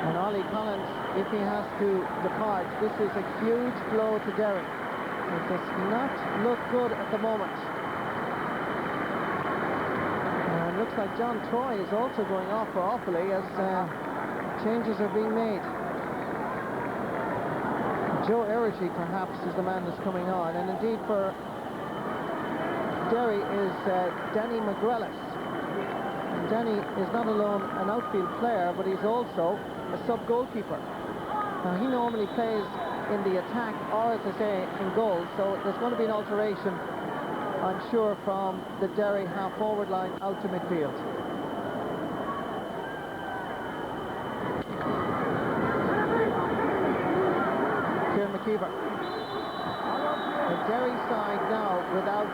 And Ollie Collins if he has to depart. This is a huge blow to Derry. It does not look good at the moment. And looks like John Troy is also going off for Offaly as changes are being made. Joe Erigy, perhaps, is the man that's coming on, and indeed for Derry is Danny McGrellis. And Danny is not alone an outfield player, but he's also a sub-goalkeeper. Now, he normally plays in the attack, or as I say, in goal, so there's going to be an alteration, I'm sure, from the Derry half-forward line out to midfield. McKeever. The Derry side now without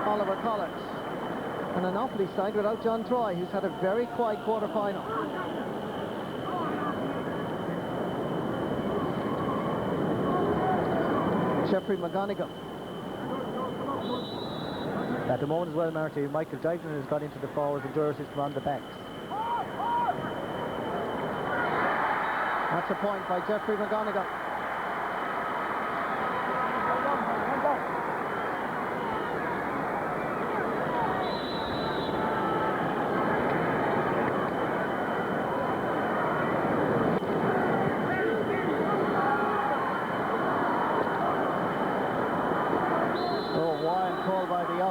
Oliver Collins, and an Offaly side without John Troy, who's had a very quiet quarter-final. Jeffrey McGonigal. At the moment as well, Marty, Michael Dyson has got into the forwards and jerseys from on the backs. That's a point by Jeffrey McGonigal.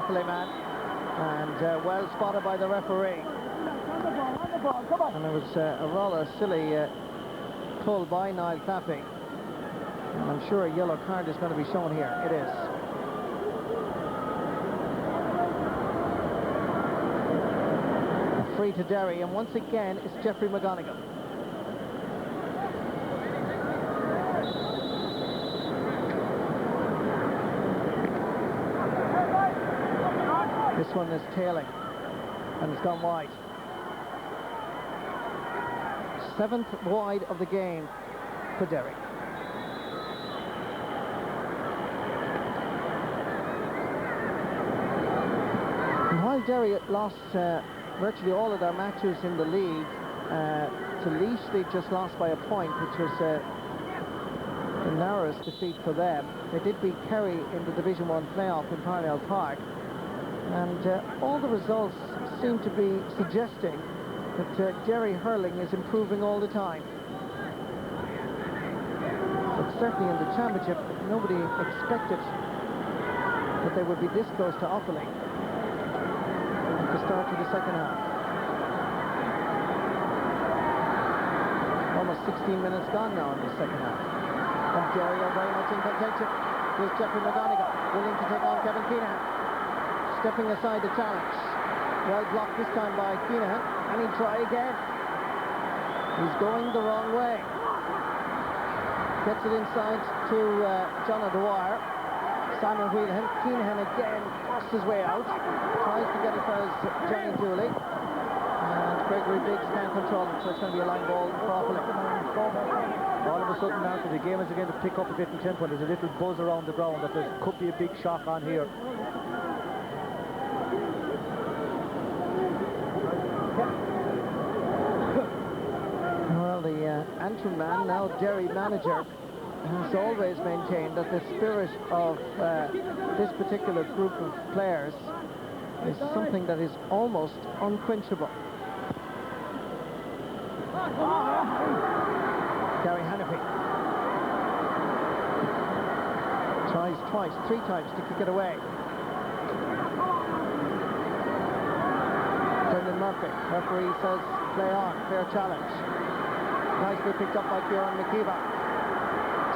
Man, and well spotted by the referee. And there was a rather silly pull by Niall Claffey, and I'm sure a yellow card is going to be shown here. It is. Free to Derry, and once again it's Jeffrey McGonigal. This one is tailing, and it's gone wide. 7th wide of the game for Derry. And while Derry lost virtually all of their matches in the league, to Laois they just lost by a point, which was the narrowest defeat for them. They did beat Kerry in the Division 1 playoff in Parnell Park. And all the results seem to be suggesting that Derry hurling is improving all the time. But certainly in the championship, nobody expected that they would be this close to Offaly at the start of the second half. Almost 16 minutes gone now in the second half. And Derry are very much in contention. Here's Jeffrey McGonigal, willing to take on Kevin Keenan. Stepping aside the challenge. Well blocked this time by Keenan, and he'll try again. He's going the wrong way. Gets it inside to John O'Dwyer. Simon Whelan. Keenan again forced his way out. Tries to get it for Johnny Dooley. And Gregory Biggs can't control it, so it's going to be a line ball properly. All of a sudden now, the game is again to pick up a bit in tempo. There's a little buzz around the ground that there could be a big shock on here. Well, the Antrim man, now Derry manager, has always maintained that the spirit of this particular group of players is something that is almost unquenchable. Gary Hannafy tries twice, 3 times to kick it away. Brendan Murphy, referee says play on, fair challenge. Nicely picked up by Kieran McKeever.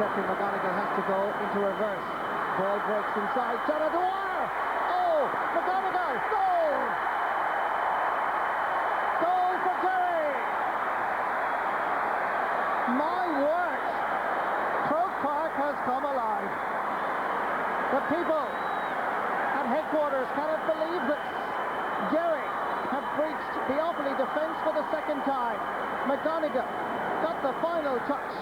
Jeffrey McGonigal has to go into reverse. Ball breaks inside. John O'Dwyer! Oh! McGonigal! Goal! Goal for Derry! My word! Croke Park has come alive. The people at headquarters cannot believe this. Derry have breached the Offaly defence for the second time. McGonigal got the final touch.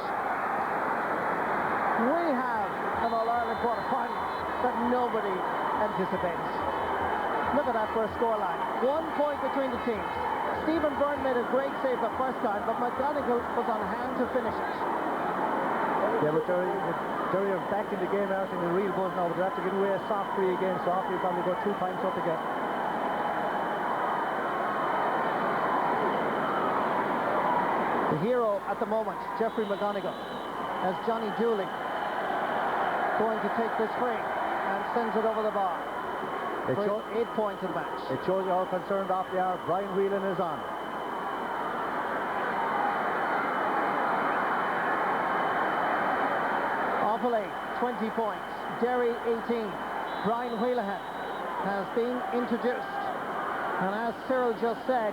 We have an All-Ireland quarter-final that nobody anticipates. Look at that for a scoreline. 1 point between the teams. Stephen Byrne made a great save the first time, but McGonigal was on hand to finish it. Yeah, but Derry are back in the game out in the real buzz now, but they have to give away a soft free again, so Offaly probably go 2 times up again. The hero at the moment, Jeffrey McGonigal, as Johnny Dooley going to take this free and sends it over the bar. 8 points in the match. It shows you how concerned Offaly are. Brian Whelan is on. Offaly, 20 points. Derry, 18. Brian Wheelahan has been introduced. And as Cyril just said,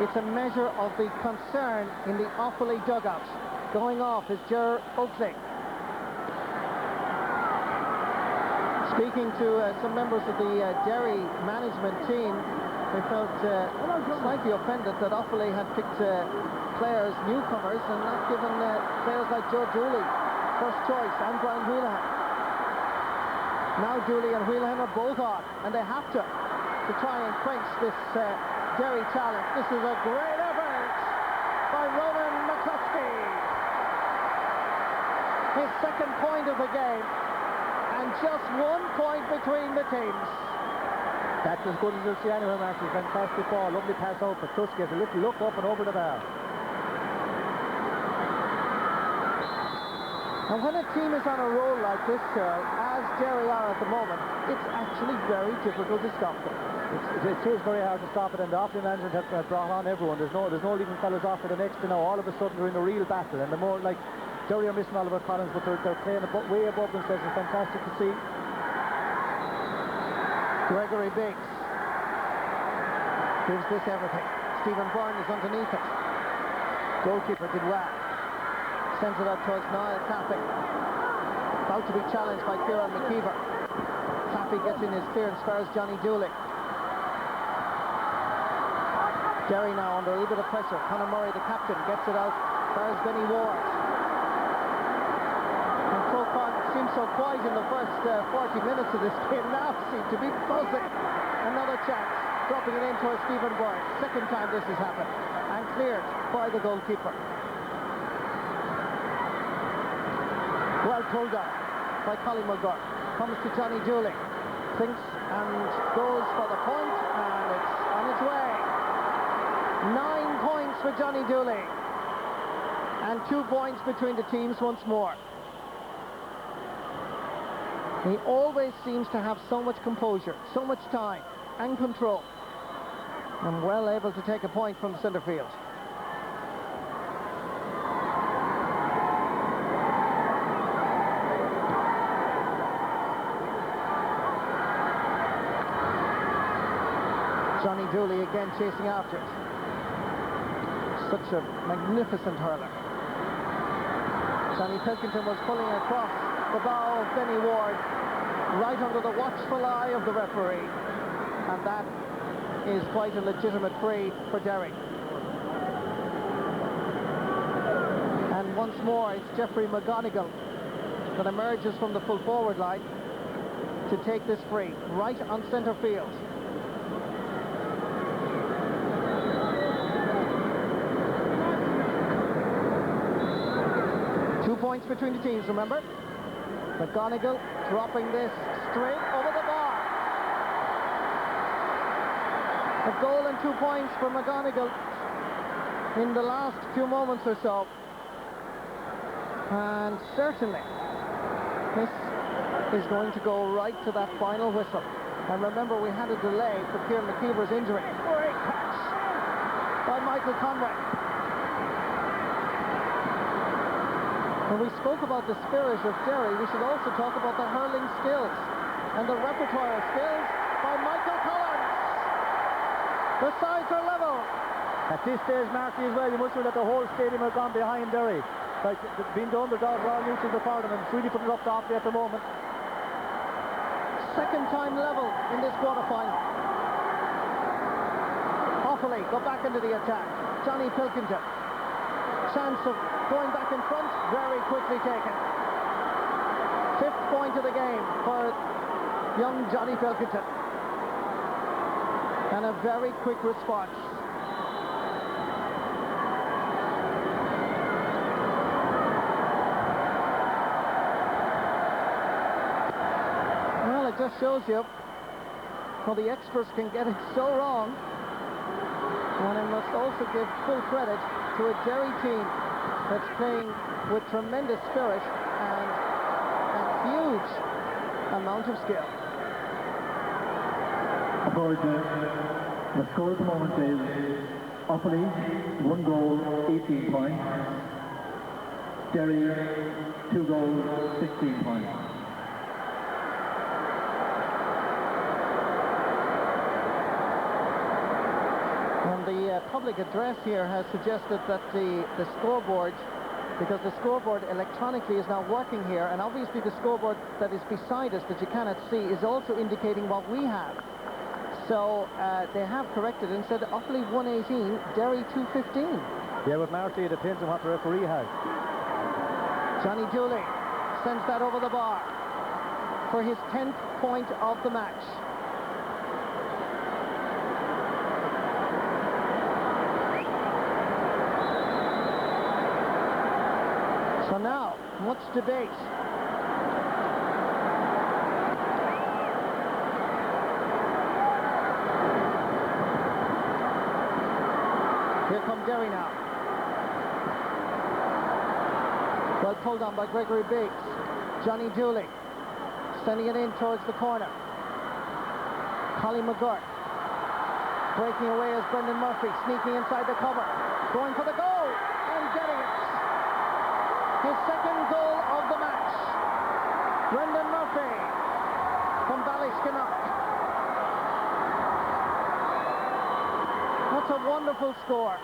it's a measure of the concern in the Offaly dugout. Going off is Ger Oakley. Speaking to some members of the Derry management team, they felt slightly offended that Offaly had picked players, newcomers, and not given players like Joe Dooley first choice, and Brian Wheelahan. Now Dooley and Wheelahan are both on, and they have to try and quench this Derry challenge. This is a great effort by Ronan McCluskey. His second point of the game, and just 1 point between the teams. That's as good as you'll see anywhere, Marty. Fantastic ball, lovely pass out, but Tusk gets a little look up and over the bar. And when a team is on a roll like this, as Derry are at the moment, it's actually very difficult to stop them. It is very hard to stop it, and the Offaly management have brought on everyone. There's no leaving fellas off for the next to now. All of a sudden they're in a real battle, and the more like Derry are missing Oliver Collins, but they're playing way above themselves. It's fantastic to see. Gregory Biggs gives this everything. Stephen Byrne is underneath it. Goalkeeper did well. Sends it out towards Niall Caffey. About to be challenged by Kieran McKeever. Caffey gets in his clearance as far as Johnny Dooley. Derry now under a little bit of pressure. Conor Murray, the captain, gets it out as far as Benny Ward. And Croker seemed so quiet in the first 40 minutes of this game, now seems to be buzzing. Another chance, dropping it in towards Stephen Byrne. Second time this has happened, and cleared by the goalkeeper. Well pulled up by Colin McGurk. Comes to Johnny Dooley. Thinks and goes for the point, and it's on its way. 9 points for Johnny Dooley. And 2 points between the teams once more. He always seems to have so much composure, so much time and control. And well able to take a point from centre field. Johnny Dooley again chasing after it. Such a magnificent hurler. Johnny Pilkington was pulling across the bow of Benny Ward, right under the watchful eye of the referee. And that is quite a legitimate free for Derry. And once more, it's Jeffrey McGonigal that emerges from the full forward line to take this free, right on centre field. Points between the teams, remember? McGonigal dropping this straight over the bar. A goal and 2 points for McGonigal in the last few moments or so. And certainly this is going to go right to that final whistle. And remember, we had a delay for Kieran McKeever's injury. Great catch by Michael Conway. When we spoke about the spirit of Derry, we should also talk about the hurling skills and the repertoire of skills by Michael Collins. The sides are level. At this stage, Marty, as well, you must know that the whole stadium has gone behind Derry. Like, being the underdog, we're all neutral before them, and it's really putting it up to Offaly at the moment. Second time level in this quarter-final. Offaly go back into the attack. Johnny Pilkington. Chance of going back in front, very quickly taken. 5th point of the game for young Johnny Pilkington. And a very quick response. just shows you how the experts can get it so wrong. And I must also give full credit to a Derry team that's playing with tremendous spirit and a huge amount of skill. The score at the moment is Offaly, 1 goal, 18 points. Derry, 2 goals, 16 points. And the public address here has suggested that the scoreboard, because the scoreboard electronically is now working here, and obviously the scoreboard that is beside us that you cannot see is also indicating what we have. So they have corrected and said Offaly 118, Derry 215. Yeah, but Marty, it depends on what the referee has. Johnny Dooley sends that over the bar for his 10th point of the match. So now, much debate. Here come Derry now. Well pulled on by Gregory Biggs. Johnny Dooley sending it in towards the corner. Collie McGurk breaking away as Brendan Murphy sneaking inside the cover. Going for the goal and getting it. His second goal of the match. Brendan Murphy from Ballyskinnock. That's a wonderful score.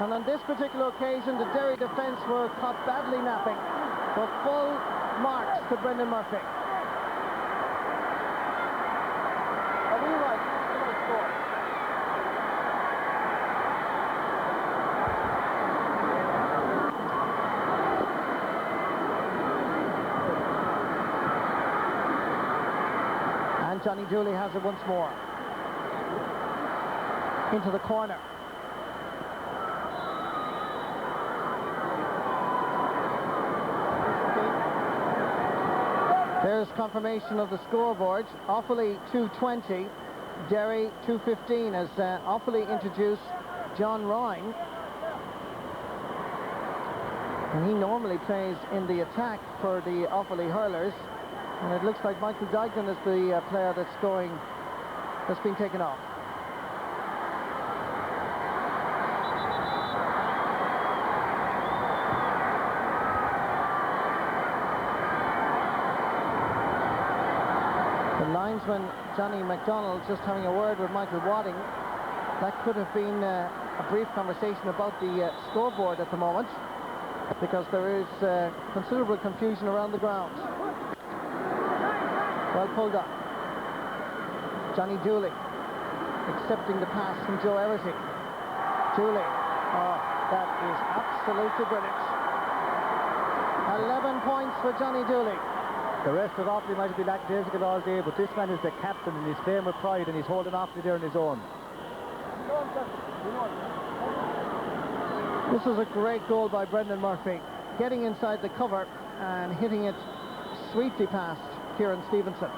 And on this particular occasion, the Derry defence were caught badly napping. But full marks to Brendan Murphy. Are we right? That's the right score. And Johnny Dooley has it once more. Into the corner. There's confirmation of the scoreboard. Offaly 220, Derry 215 as Offaly introduced John Ryan. And he normally plays in the attack for the Offaly hurlers. And it looks like Michael Dignan is the player that's been taken off. Linesman Johnny MacDonald just having a word with Michael Wadding. That could have been a brief conversation about the scoreboard at the moment, because there is considerable confusion around the ground. Well pulled up. Johnny Dooley accepting the pass from Joe Everty. Dooley, oh, that is absolutely brilliant. 11 points for Johnny Dooley. The rest of Offaly might be lackadaisical all day, but this man is the captain and he's playing with pride and he's holding Offaly there on his own. This is a great goal by Brendan Murphy, getting inside the cover and hitting it sweetly past Kieran Stevenson.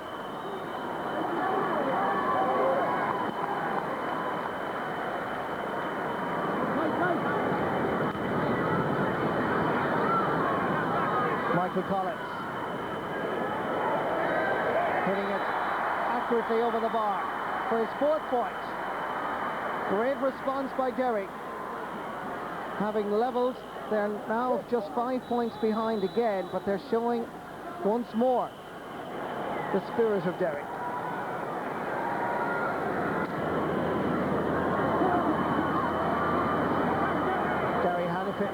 Michael Collins hitting it accurately over the bar for his 4th point. Great response by Derry. Having levelled, they're now just 5 points behind again, but they're showing once more the spirit of Derry. Derry Hannafin.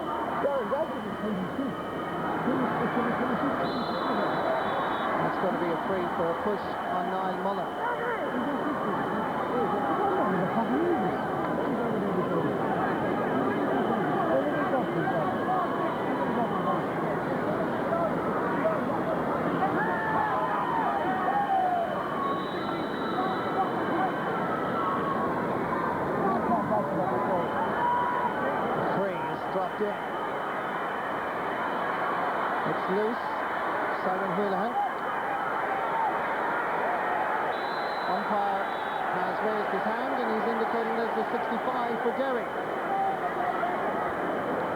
That's going to be a free for a push on Niall Mullen. Dropped in. It's loose. Simon Wheelahan. umpire has raised his hand and he's indicating there's a 65 for Derry.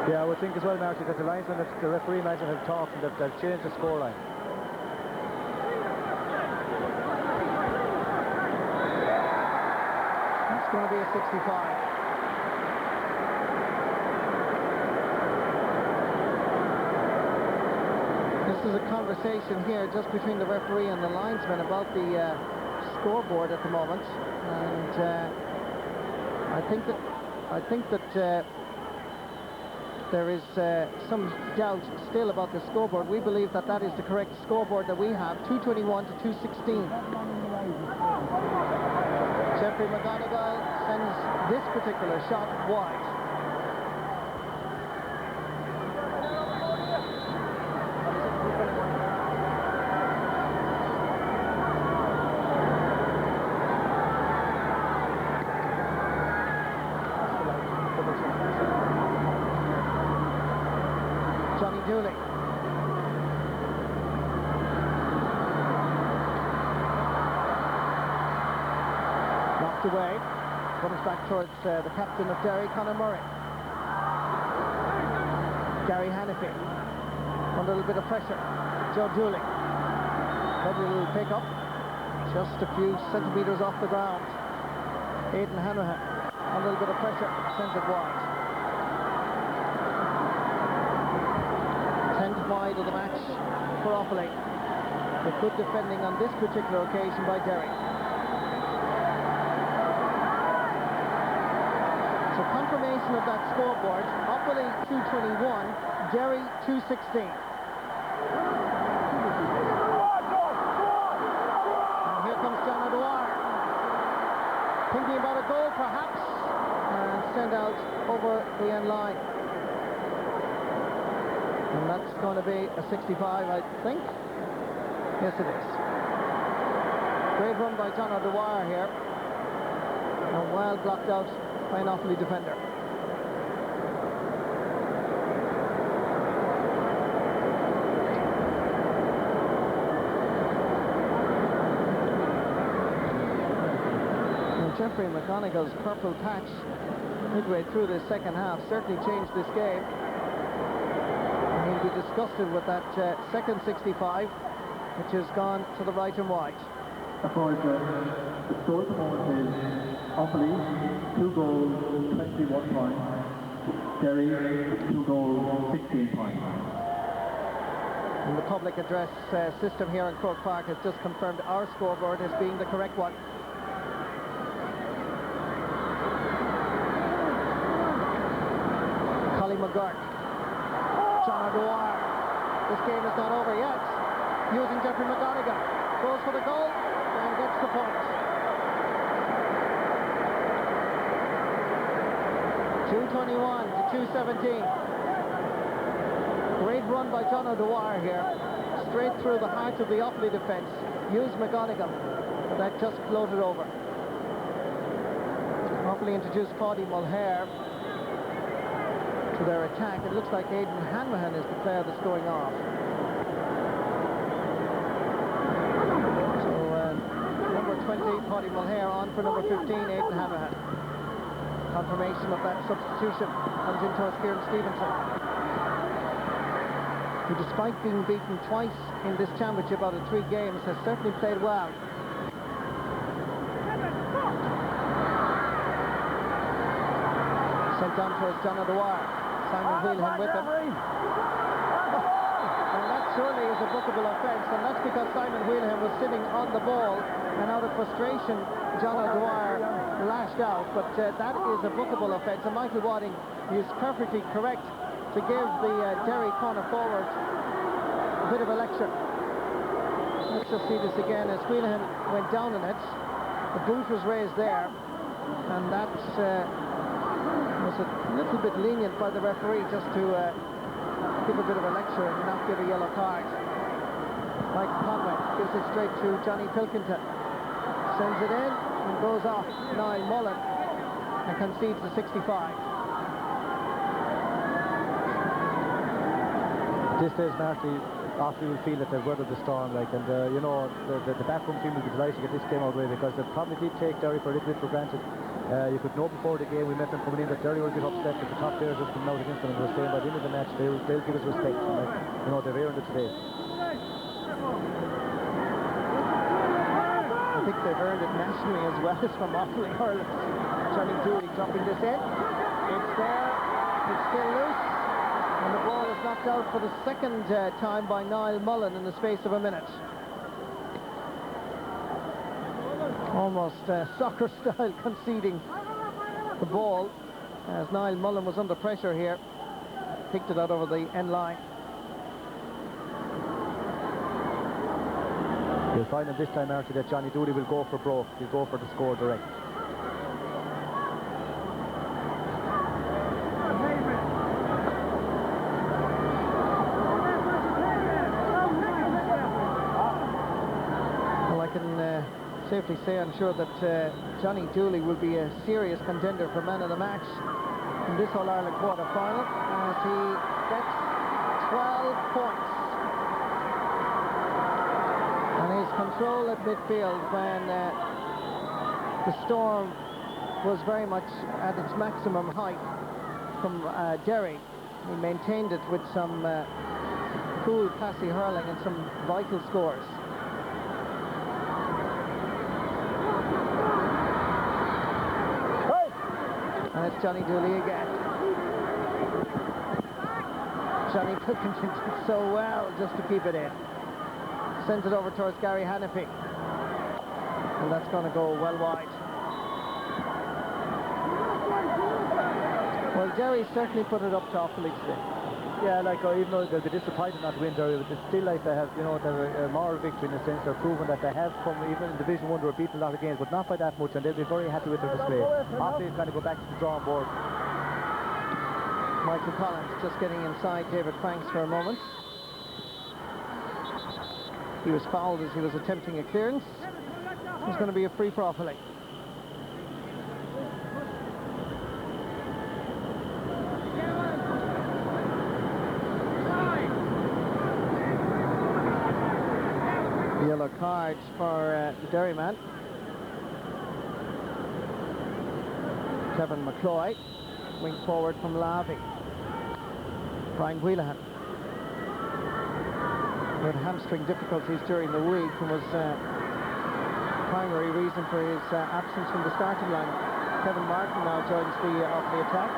Yeah, I would think as well, Marty, that the referee linesman have talked and that they've changed the scoreline. That's going to be a 65. This is a conversation here just between the referee and the linesman about the scoreboard at the moment, and I think that there is some doubt still about the scoreboard. We believe that that is the correct scoreboard that we have, 221 to 216. Jeffrey McGonigal sends this particular shot wide. Hurling. Knocked away. Comes back towards the captain of Derry, Conor Murray. Gary Hannafy. Under a little bit of pressure. Joe Dooley. Lovely little pick up. Just a few centimetres off the ground. Aidan Hanrahan. Under a little bit of pressure. Sends it wide. 10th wide of the match for Offaly. With good defending on this particular occasion by Derry. So confirmation of that scoreboard. Offaly 221, Derry 216. And here comes John O'Dwyer. Thinking about a goal perhaps. And send out over the end line. And that's going to be a 65, I think. Yes, it is. Great run by John O'Dwyer here. And well blocked out by an Offaly defender. Well, Jeffrey McGonigal's purple patch midway through the second half certainly changed this game. Be disgusted with that second 65, which has gone to the right and wide. Of course, the score at the moment is Offaly 2 goals, 21 points. Derry 2 goals, 16 points. And the public address system here in Croke Park has just confirmed our scoreboard as being the correct one. Collie McGurk. John O'Dwyer. This game is not over yet. Using Jeffrey McGonigal. Goes for the goal and gets the point. 221 to 217. Great run by John O'Dwyer here. Straight through the heart of the Offaly defence. Used McGonigal. But that just floated over. Offaly introduced Paddy Mulhare to their attack. It looks like Aidan Hanrahan is the player that's going off. So number 20, Paddy Mulhare, on for number 15, Aidan Hanrahan. Confirmation of that substitution comes into us, Kieran Stevenson, who, despite being beaten twice in this championship out of 3 games, has certainly played well. Sent down towards John O'Dwyer. Simon Wheelham with him. And that surely is a bookable offence, and that's because Simon Wheelham was sitting on the ball, and out of frustration John O'Dwyer lashed out. But that is a bookable offence, and Michael Wadding is perfectly correct to give the Derry corner forward a bit of a lecture. Let's just see this again as Wheelham went down in it. The boot was raised there, and that was a little bit lenient by the referee just to give a bit of a lecture and not give a yellow card. Mike Conway gives it straight to Johnny Pilkington. Sends it in and goes off Niall Mullen and concedes the 65. This stage, Marty, Offaly will feel that they've weathered the storm, like, and you know, the backroom team will be delighted to get this game out of the way, because they probably did take Derry for a little bit for granted. You could know before the game we met them coming in that Derry were a bit upset that the top players have come out against them, and they were saying by the end of the match they'll give us respect, and like, you know, they've earned it today. I think they've earned it nationally as well as from Offaly hurlers. Johnny Dooley dropping this in. It's there. It's still loose. And the ball is knocked out for the second time by Niall Mullen in the space of a minute. Almost soccer style conceding the ball as Niall Mullen was under pressure here. Picked it out over the end line. You'll find at this time, Archie, that Johnny Dooley will go for broke. He'll go for the score direct. Well, I can safely say, I'm sure, that Johnny Dooley will be a serious contender for man of the match in this All-Ireland quarter-final as he gets 12 points. And his control at midfield when the storm was very much at its maximum height from Derry. He maintained it with some cool, classy hurling and some vital scores. And it's Johnny Dooley again. Johnny Cookins did so well just to keep it in. Sends it over towards Gary Hannafy. And that's going to go well wide. Well, Derry certainly put it up to Offaly today. Yeah, like, even though they'll be disappointed not to win Derry, but it's still like they have, you know, they're a moral victory in a sense. They're proving that they have come, even in Division 1, they were beaten a lot of games, but not by that much, and they'll be very happy with their display. Offaly is going to go back to the drawing board. Michael Collins just getting inside David Franks for a moment. He was fouled as he was attempting a clearance. It's going to be a free for Offaly. Yellow card for the Derry man. Kevin McCloy, wing forward from Lavey. Brian Wheelahan with hamstring difficulties during the week and was primary reason for his absence from the starting line. Kevin Martin now joins the Offaly attack.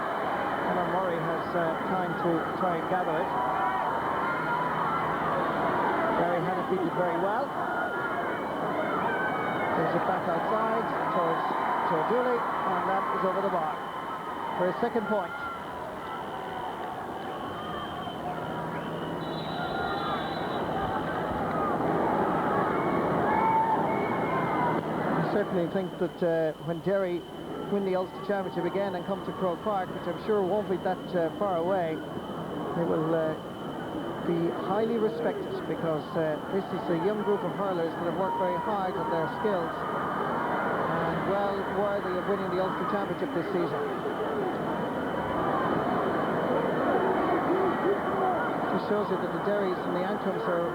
Conor Murray has time to try and gather it. Gary Hannafy did very well. Brings it back outside towards Joe Dooley, and that is over the bar for his second point. I certainly think that when Derry win the Ulster Championship again and come to Croke Park, which I'm sure won't be that far away, they will be highly respected, because this is a young group of hurlers that have worked very hard on their skills and well worthy of winning the Ulster Championship this season. It shows you that the Derrys and the Ancoms are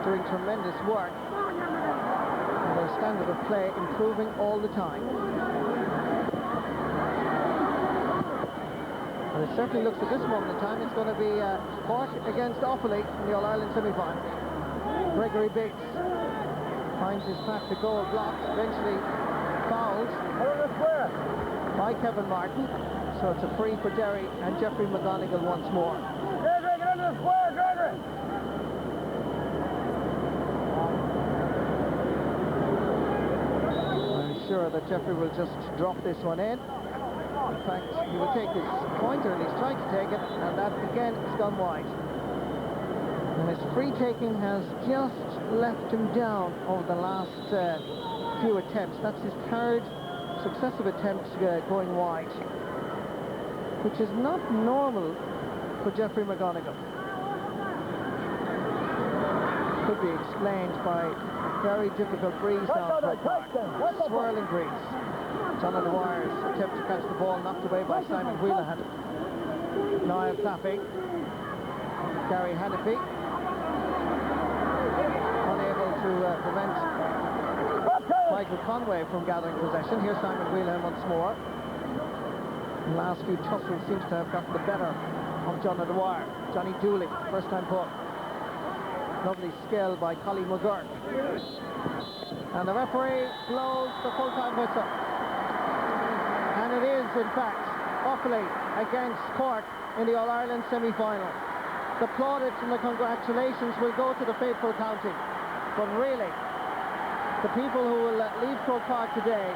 doing tremendous work and their standard of play improving all the time. And it certainly looks at this moment in time it's going to be Cork against Offaly in the All-Ireland semi-final. Gregory Biggs finds his path to goal, blocked, eventually fouled by Kevin Martin. So it's a free for Derry and Jeffrey McGonigal once more. Gregory, get into the square, Gregory! I'm sure that Jeffrey will just drop this one in. In fact, he will take his pointer, and he's tried to take it, and that again has gone wide. And his free taking has just left him down over the last few attempts. That's his third successive attempt going wide, which is not normal for Jeffrey McGonigal. Could be explained by very difficult breeze now for Park. Swirling breeze. John on the wires, attempt to catch the ball, knocked away by Simon Wheelahan. Niall Claffey. Gary Hannafy. prevent Michael Conway from gathering possession. Here's Simon Whelan once more. The last few tussles seems to have gotten the better of John O'Dwyer. Johnny Dooley, first time pull. Lovely skill by Collie McGurk. And the referee blows the full-time whistle. And it is, in fact, Offaly against Cork in the All-Ireland semi-final. The plaudits and the congratulations will go to the faithful county. But really, the people who will leave Croke Park today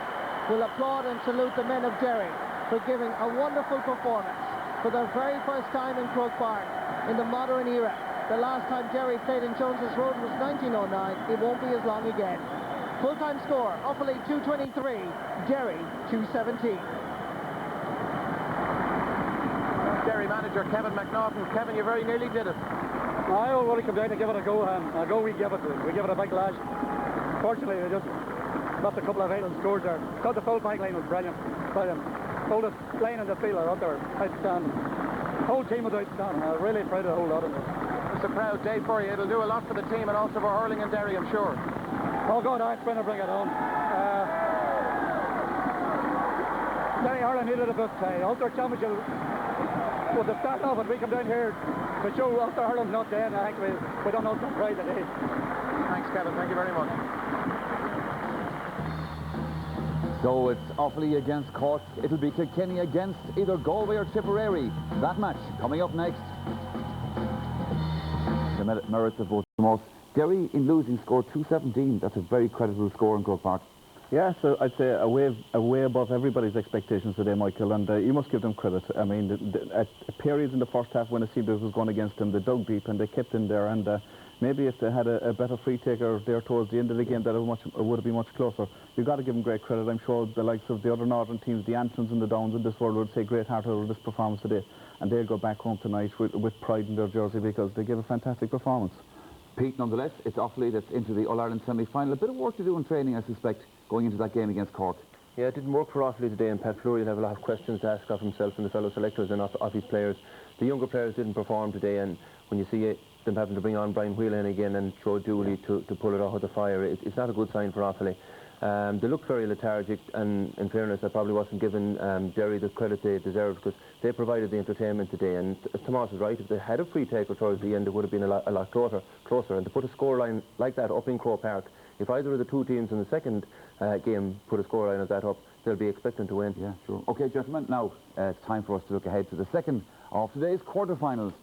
will applaud and salute the men of Derry for giving a wonderful performance for their very first time in Croke Park in the modern era. The last time Derry played in Jones's Road was 1909. It won't be as long again. Full-time score, Offaly 223, Derry 217. Derry manager Kevin McNaughton. Kevin, you very nearly did it. I already come down to give it a go, and a go we give it. We give it a big lash. Fortunately, they just left a couple of Highland scores there. Thought the full back line was brilliant. Brilliant. Hold it line in the field are up there. Outstanding. The whole team was outstanding. I'm really proud of the whole lot of them. It's a proud day for you. It'll do a lot for the team and also for Hurling and Derry, I'm sure. Oh God, I'm trying to bring it home. Derry Hurling needed a bit. Ulster Championship was the start of it. We come down here to show Ulster Hurling's not dead. I think we done Ulster pride today. Thanks, Kevin. Thank you very much. So it's Offaly against Cork. It'll be Kilkenny against either Galway or Tipperary. That match coming up next. The merits of both most. Derry, in losing, scored 217. That's a very creditable score in Croke Park. Yeah, so I'd say a way above everybody's expectations today, Michael, and you must give them credit. I mean, at periods in the first half when it seemed it was going against them, they dug deep and they kept in there, and maybe if they had a better free taker there towards the end of the game, that it would have been much closer. You've got to give them great credit. I'm sure the likes of the other northern teams, the Antlins and the Downs in this world, would say great heart over this performance today, and they'll go back home tonight with pride in their jersey because they gave a fantastic performance. Pete, nonetheless, it's Offaly that's into the All-Ireland semi-final. A bit of work to do in training, I suspect, going into that game against Cork. Yeah, it didn't work for Offaly today, and Pat Fleury will have a lot of questions to ask of himself and the fellow selectors and of his players. The younger players didn't perform today, and when you see them having to bring on Brian Whelan again and Joe Dooley to pull it out of the fire, it's not a good sign for Offaly. They looked very lethargic, and in fairness, I probably wasn't giving Derry the credit they deserved because they provided the entertainment today. And Tomas is right, if they had a free taker towards the end, it would have been a lot closer. And to put a scoreline like that up in Croke Park, if either of the two teams in the second game put a scoreline of that up, they'll be expecting to win. Yeah, sure. OK, gentlemen, now it's time for us to look ahead to the second of today's quarterfinals.